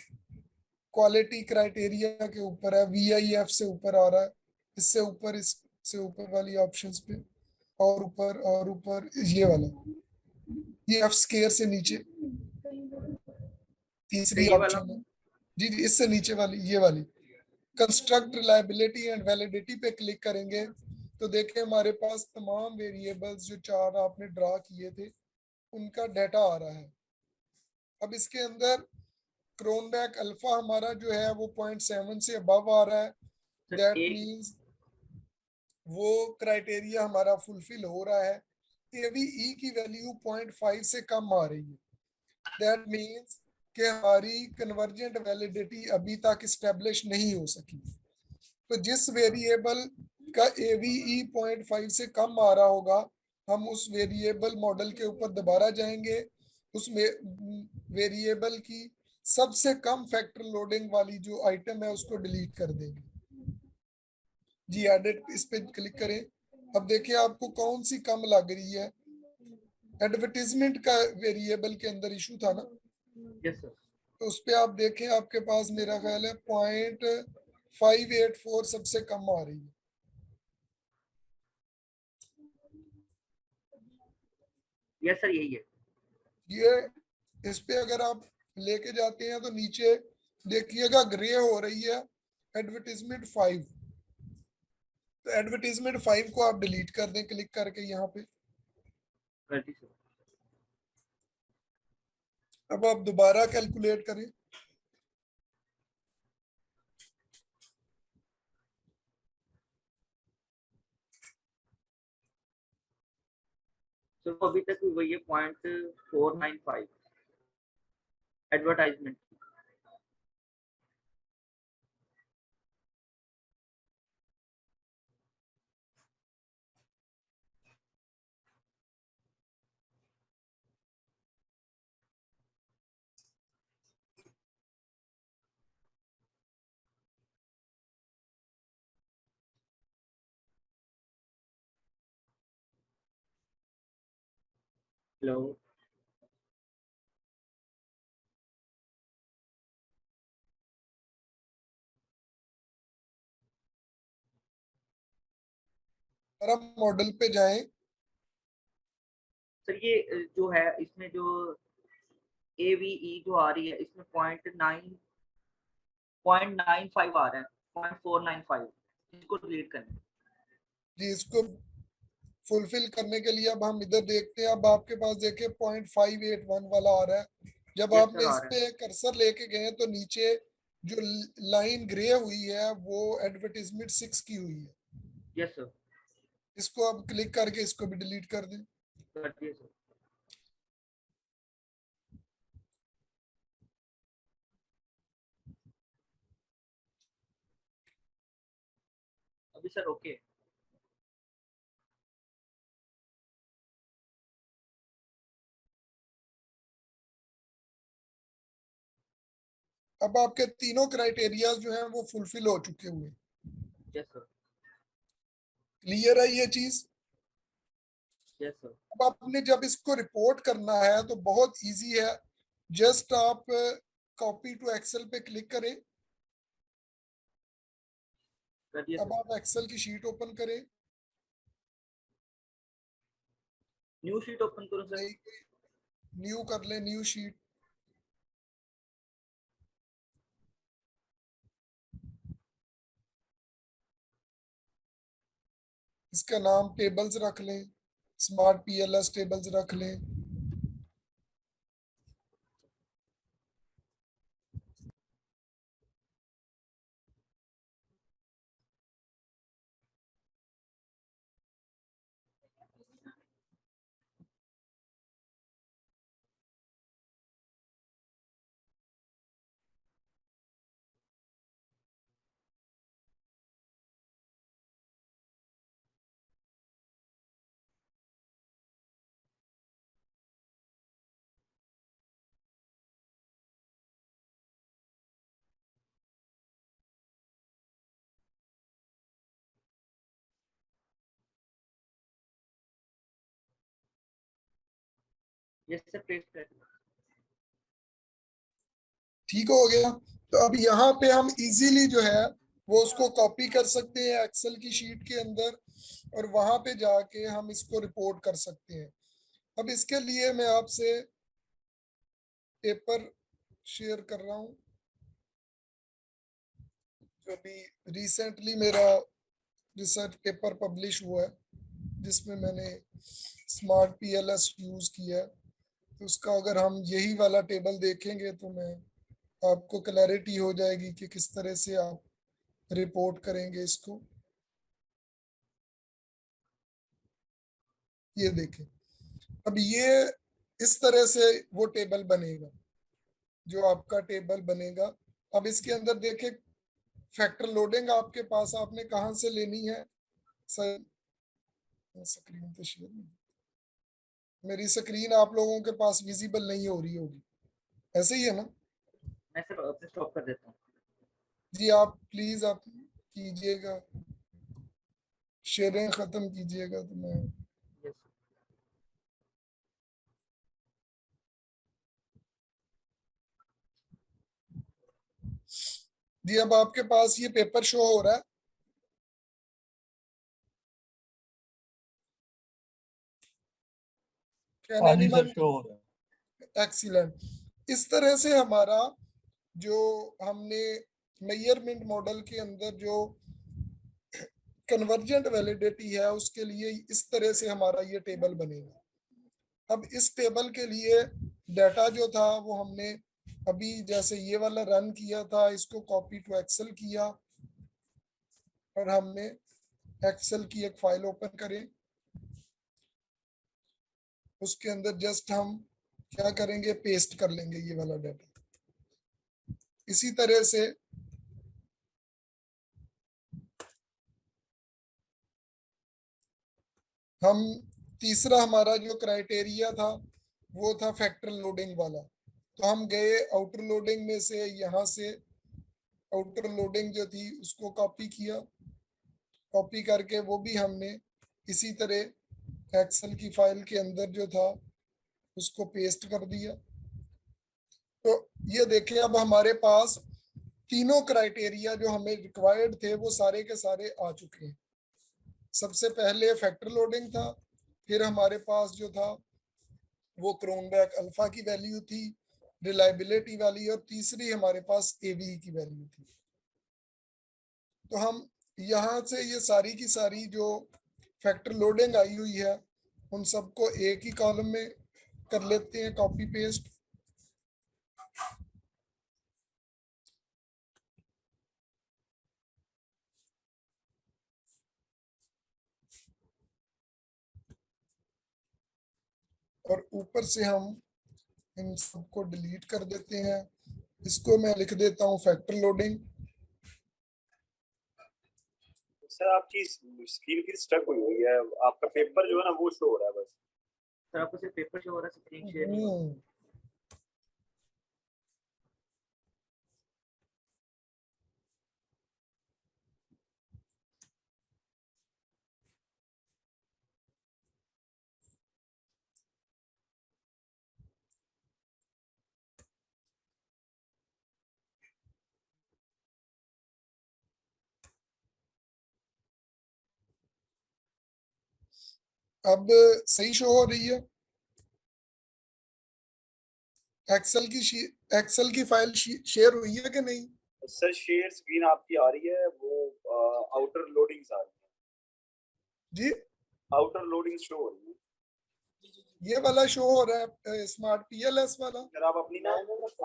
क्वालिटी क्राइटेरिया के ऊपर है, VIF से ऊपर आ रहा है, इससे ऊपर, इससे ऊपर वाली ऑप्शंस पे, और ऊपर और ऊपर, ये वाला, ये F स्केयर से नीचे तीसरी ये वाला ऑप्शन है। जी जी, इससे नीचे वाली, ये वाली कंस्ट्रक्ट रिलायबिलिटी एंड वैलिडिटी पे क्लिक करेंगे तो देखिए हमारे पास तमाम वेरिएबल्स जो चार आपने ड्रा किए थे उनका डाटा आ रहा है। अब इसके अंदर क्रोनबैक अल्फा हमारा जो है वो 0.7 से अबव आ रहा है, सर दैट एक मींस वो क्राइटेरिया हमारा फुलफिल हो रहा है। AVE की वैल्यू 0.5 से कम आ रही है, दैट मींस कि हमारी कन्वर्जेंट वैलिडिटी अभी तक स्टेब्लिश नहीं हो सकी। तो जिस वेरिएबल का AVE 0.5 से कम आ रहा होगा, हम उस वेरिएबल मॉडल के ऊपर दोबारा जाएंगे, उस वेरिएबल की सबसे कम फैक्टर लोडिंग वाली जो आइटम है उसको डिलीट कर देंगे। जी एडिट, इस पे क्लिक करें। अब देखिए आपको कौन सी कम लग रही है। एडवर्टीजमेंट का वेरिएबल के अंदर इशू था ना, यस सर, तो उस पे आप देखें आपके पास मेरा ख्याल है 0.584 सबसे कम आ रही है। यस सर यही है। ये इस पे अगर आप लेके जाते हैं तो नीचे देखिएगा ग्रे हो रही है एडवर्टीजमेंट 5, तो एडवर्टीजमेंट 5 को आप डिलीट कर दें क्लिक करके यहाँ पे। कर दी सर। अब आप दोबारा कैलकुलेट करें। सर वो अभी तक वही है 0.495 एडवर्टाइजमेंट। हेलो और आप मॉडल पे जाएं, सर ये जो है इसमें जो AVE जो आ रही है इसमें 0.95 आ रहा है, 0.495, इसको डिलीट करना। जी इसको फुलफिल करने के लिए अब हम इधर देखते हैं। अब आपके पास देखिए 0.581 वाला आ रहा है। जब यस सर आपने आ इस रहा है। पे कर्सर लेके गए तो नीचे जो लाइन ग्रे हुई है वो एडवर्टीजमेंट 6 की हुई है। यस सर इसको अब क्लिक करके इसको भी डिलीट कर दें। कर दिया सर। अभी सर ओके। अब आपके तीनों क्राइटेरिया जो हैं वो फुलफिल हो चुके हुए। Yes sir. क्लियर है ये चीज। यस सर अब आपने जब इसको रिपोर्ट करना है तो बहुत इजी है, जस्ट आप कॉपी टू एक्सेल पे क्लिक करें। कर दिया अब सर। आप एक्सेल की शीट ओपन करें। न्यू शीट ओपन करो सर। नहीं, न्यू कर ले, न्यू शीट। इसका नाम टेबल्स रख लें, स्मार्ट PLS टेबल्स रख लें। यस सर पेस्ट कर दिया। ठीक हो गया। तो अब यहाँ पे हम इजीली जो है वो उसको कॉपी कर सकते हैं एक्सेल की शीट के अंदर, और वहां पे जाके हम इसको रिपोर्ट कर सकते हैं। अब इसके लिए मैं आपसे पेपर शेयर कर रहा हूँ जो भी रिसेंटली मेरा रिसर्च पेपर पब्लिश हुआ है, जिसमें मैंने स्मार्ट पीएलएस यूज किया है। तो उसका अगर हम यही वाला टेबल देखेंगे तो मैं आपको क्लैरिटी हो जाएगी कि किस तरह से आप रिपोर्ट करेंगे इसको। ये देखें, अब ये इस तरह से वो टेबल बनेगा जो आपका टेबल बनेगा। अब इसके अंदर देखें, फैक्टर लोडिंग आपके पास आपने कहाँ से लेनी है। सर स्क्रीन तो शेयर नहीं, मेरी स्क्रीन आप लोगों के पास विजिबल नहीं हो रही होगी, ऐसे ही है ना? मैं सर अपने स्टॉप कर देता हूँ। जी आप प्लीज आप कीजिएगा, शेयरिंग खत्म कीजिएगा तो मैं यस जी। अब आपके पास ये पेपर शो हो रहा है। कैन हाँ जी सर, एनीवन? शो हो रहा है। एक्सीलेंट। इस तरह से हमारा जो हमने मेजरमेंट मॉडल के अंदर जो कन्वर्जेंट वैलिडिटी है उसके लिए इस तरह से हमारा ये टेबल बनेगा। अब इस टेबल के लिए डाटा जो था वो हमने अभी जैसे ये वाला रन किया था, इसको कॉपी टू एक्सेल किया, और हमने एक्सेल की एक फाइल ओपन करें, उसके अंदर जस्ट हम क्या करेंगे, पेस्ट कर लेंगे ये वाला डाटा। इसी तरह से हम तीसरा हमारा जो क्राइटेरिया था वो था फैक्टर लोडिंग वाला। तो हम गए आउटर लोडिंग में से, यहाँ से आउटर लोडिंग जो थी उसको कॉपी किया, कॉपी करके वो भी हमने इसी तरह एक्सेल की फाइल के अंदर जो था उसको पेस्ट कर दिया। तो ये देखें, अब हमारे पास तीनों क्राइटेरिया जो हमें रिक्वायर्ड थे वो सारे के सारे आ चुके हैं। सबसे पहले फैक्टर लोडिंग था, फिर हमारे पास जो था वो क्रोनबैक अल्फा की वैल्यू थी, रिलायबिलिटी वाली, और तीसरी हमारे पास एवी की वैल्यू थी। तो हम यहाँ से ये सारी की सारी जो फैक्टर लोडिंग आई हुई है उन सबको एक ही कॉलम में कर लेते हैं कॉपी पेस्ट। और ऊपर से हम इन सबको डिलीट कर देते हैं। इसको मैं लिख देता हूँ फैक्टर लोडिंग। सर आपकी स्क्रीन फिर स्टक हुई है, आपका पेपर जो है ना वो शो हो रहा है बस। सर आपको सिर्फ पेपर शो हो रहा है, स्क्रीन शेयर नहीं हो रहा। अब सही शो हो रही है। एक्सेल की फाइल शेयर हुई है कि नहीं? सर शेयर स्क्रीन आपकी आ रही है, वो आउटर लोडिंग्स आ रही जी, है, आउटर लोडिंग शो हो रही है। ये वाला शो हो रहा है स्मार्ट पीएलएस वाला। अगर आप अपनी ना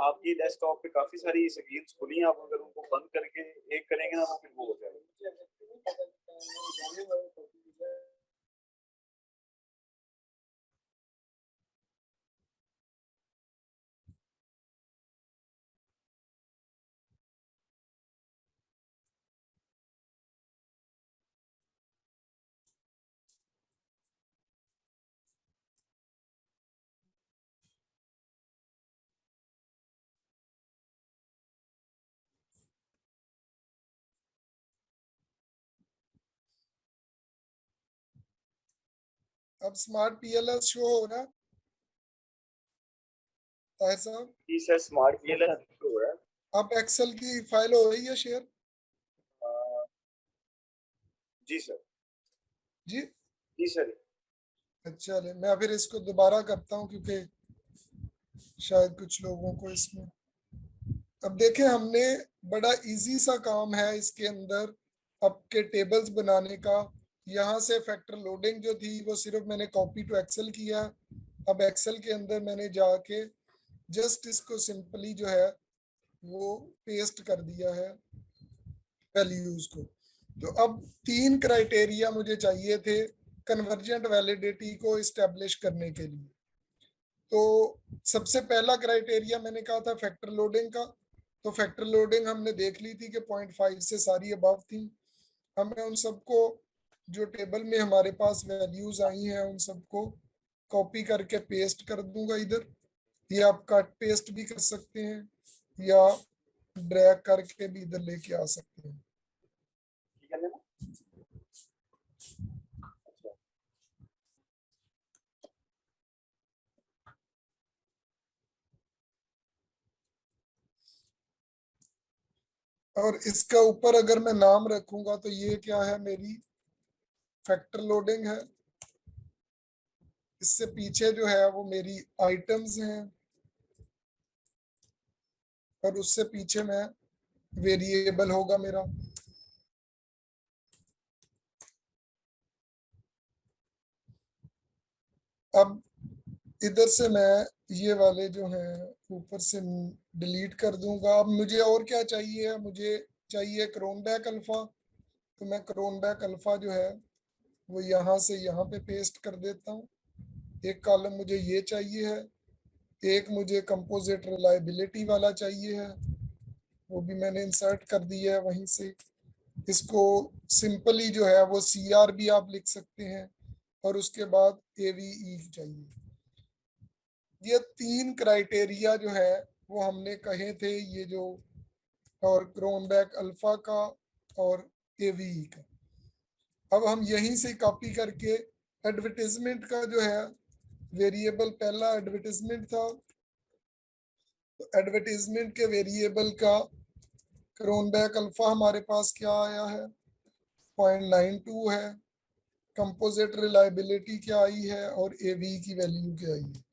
आपकी डेस्कटॉप पे काफी सारी स्क्रीन्स खुली हैं, आप अगर उनको बंद करके एक करेंगे ना तो फिर वो हो जाएगा। अब स्मार्ट पीएलएस शो हो रहा है ताहिर साहब? जी सर, स्मार्ट पीएलएस शो हो रहा है। आप एक्सेल की फाइल हो रही है शेयर? जी सर। जी जी सर। अच्छा, मैं फिर इसको दोबारा करता हूँ क्योंकि शायद कुछ लोगों को इसमें, अब देखें हमने बड़ा इजी सा काम है इसके अंदर आपके टेबल्स बनाने का। यहाँ से फैक्टर लोडिंग जो थी वो सिर्फ मैंने कॉपी टू एक्सेल किया। अब एक्सेल के अंदर मैंने जाके जस्ट इसको सिंपली जो है वो पेस्ट कर दिया है वैल्यूज को। तो अब 3 क्राइटेरिया मुझे चाहिए थे कन्वर्जेंट वैलिडिटी को इस्टेब्लिश करने के लिए। तो सबसे पहला क्राइटेरिया मैंने कहा था फैक्टर लोडिंग का। तो फैक्टर लोडिंग हमने देख ली थी कि 0.5 से सारी अबव थी। अब मैं उन सबको जो टेबल में हमारे पास वैल्यूज आई हैं उन सबको कॉपी करके पेस्ट कर दूंगा इधर। ये आप कट पेस्ट भी कर सकते हैं या ड्रैग करके भी इधर लेके आ सकते हैं। ठीक है ना? अच्छा। और इसका ऊपर अगर मैं नाम रखूंगा तो ये क्या है, मेरी फैक्टर लोडिंग है। इससे पीछे जो है वो मेरी आइटम्स हैं और उससे पीछे में वेरिएबल होगा मेरा। अब इधर से मैं ये वाले जो हैं ऊपर से डिलीट कर दूंगा। अब मुझे और क्या चाहिए, मुझे चाहिए क्रोनबैक अल्फा। तो मैं क्रोनबैक अल्फा जो है वो यहाँ से यहाँ पे पेस्ट कर देता हूँ। एक कॉलम मुझे ये चाहिए है, एक मुझे कंपोजिट रिलायबिलिटी वाला चाहिए है, वो भी मैंने इंसर्ट कर दिया है वहीं से। इसको सिंपली जो है वो CR भी आप लिख सकते हैं और उसके बाद AVE चाहिए। ये 3 क्राइटेरिया जो है वो हमने कहे थे, ये जो और क्रोनबैक अल्फा का और AVE का। अब हम यहीं से कॉपी करके एडवर्टीजमेंट का जो है वेरिएबल, पहला एडवर्टीजमेंट था तो एडवर्टीजमेंट के वेरिएबल का क्रोनबैक अल्फा हमारे पास क्या आया है 0.92 है। कंपोजिट रिलायबिलिटी क्या आई है और AV की वैल्यू क्या आई है।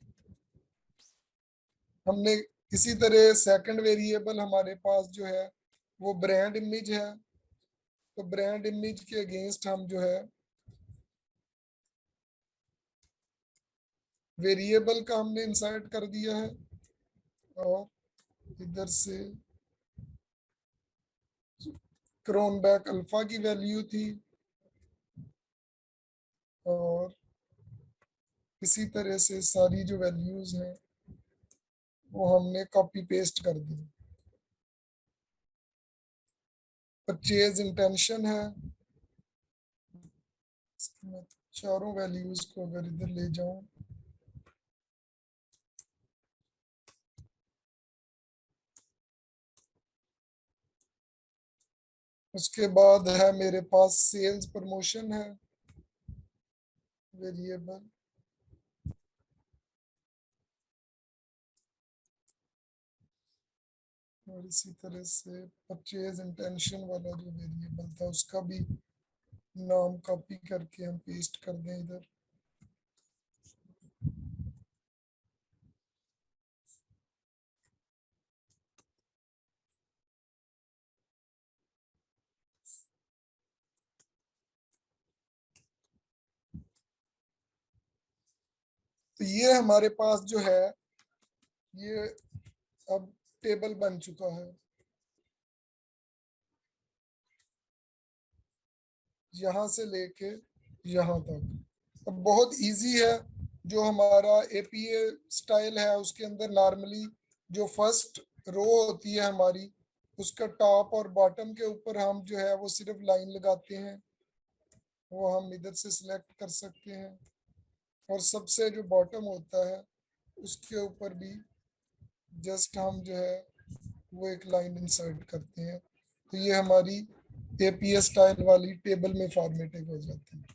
हमने इसी तरह सेकंड वेरिएबल हमारे पास जो है वो ब्रांड इमेज है। तो ब्रांड इमेज के अगेंस्ट हम जो है वेरिएबल का हमने इंसर्ट कर दिया है और इधर से क्रोनबैक अल्फा की वैल्यू थी और इसी तरह से सारी जो वैल्यूज हैं वो हमने कॉपी पेस्ट कर दी। परचेज इंटेंशन है, मैं चारों वैल्यूज को अगर इधर ले जाऊं उसके बाद है मेरे पास सेल्स प्रमोशन है वेरिएबल। और इसी तरह से परचेज इंटेंशन वाला जो वेरिएबल था उसका भी नाम कॉपी करके हम पेस्ट कर दें इधर। तो ये हमारे पास जो है ये अब टेबल बन चुका है यहाँ से लेके यहाँ तक। अब बहुत इजी है। जो हमारा APA स्टाइल है उसके अंदर नॉर्मली जो फर्स्ट रो होती है हमारी उसका टॉप और बॉटम के ऊपर हम जो है वो सिर्फ लाइन लगाते हैं, वो हम इधर से सिलेक्ट कर सकते हैं। और सबसे जो बॉटम होता है उसके ऊपर भी जस्ट हम जो है वो एक लाइन इंसर्ट करते हैं। तो ये हमारी APA स्टाइल वाली टेबल में फॉर्मेटिंग हो जाती है।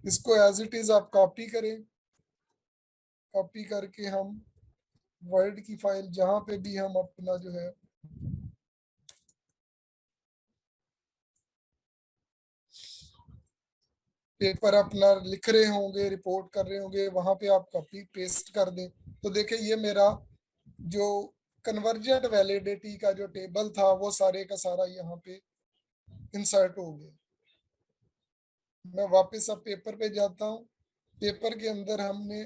इसको एज इट इज आप कॉपी करें, कॉपी करके हम वर्ड की फाइल जहाँ पे भी हम अपना जो है पेपर अपना लिख रहे होंगे, रिपोर्ट कर रहे होंगे, वहां पे आप कॉपी पेस्ट कर दें। तो देखिए ये मेरा जो कन्वर्जेंट वैलिडिटी का जो टेबल था वो सारे का सारा यहाँ पे इंसर्ट हो गया। मैं वापस अब पेपर पे जाता हूँ। पेपर के अंदर हमने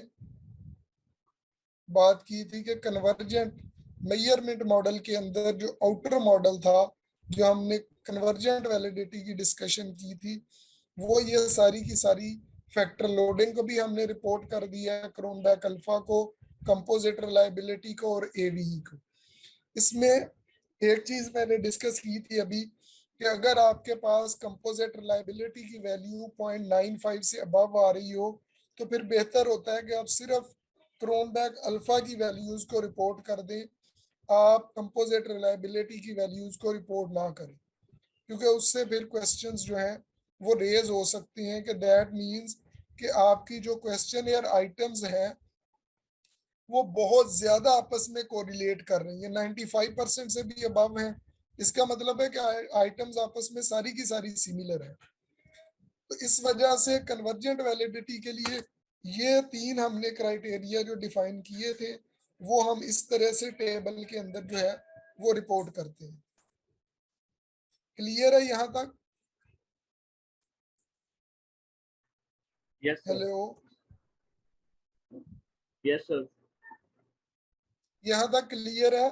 बात की थी कि कन्वर्जेंट मेजरमेंट मॉडल के अंदर जो आउटर मॉडल था, जो हमने कन्वर्जेंट वैलिडिटी की डिस्कशन की थी, वो ये सारी की सारी फैक्टर लोडिंग को भी हमने रिपोर्ट कर दिया, क्रोनबैक अल्फा को, कंपोजिट रिलायबिलिटी को और एवीई को। इसमें एक चीज मैंने डिस्कस की थी अभी कि अगर आपके पास कंपोजिट रिलायबिलिटी की वैल्यू 0.95 से अबव आ रही हो तो फिर बेहतर होता है कि आप सिर्फ क्रोनबैक अल्फा की वैल्यूज को रिपोर्ट कर दें, आप कंपोजिट रिलायबिलिटी की वैल्यूज को रिपोर्ट ना करें, क्योंकि उससे फिर क्वेश्चंस जो हैं वो रेज हो सकती हैं कि दैट मींस कि आपकी जो क्वेश्चन या आइटम्स हैं वो बहुत ज्यादा आपस में कोरिलेट कर रही है, 95% से भी अबव है। इसका मतलब है कि आइटम्स आपस में सारी की सारी सिमिलर है। तो इस वजह से कन्वर्जेंट वैलिडिटी के लिए ये 3 हमने क्राइटेरिया जो डिफाइन किए थे वो हम इस तरह से टेबल के अंदर जो है वो रिपोर्ट करते हैं। क्लियर है यहाँ तक? Yes sir. Hello, yes sir. यहाँ तक क्लियर है?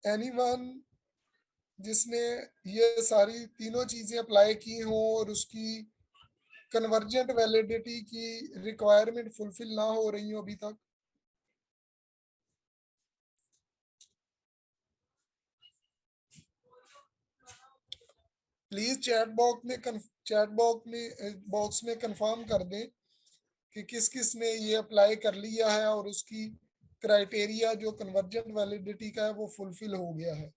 एनीवन जिसने ये सारी तीनों चीजें अप्लाई की हों और उसकी कन्वर्जेंट वैलिडिटी की रिक्वायरमेंट फुलफिल ना हो रही हो अभी तक? प्लीज चैट बॉक्स में कंफर्म कर दें कि किस किस ने ये अप्लाई कर लिया है और उसकी क्राइटेरिया जो कन्वर्जेंट वैलिडिटी का है वो फुलफिल हो गया है।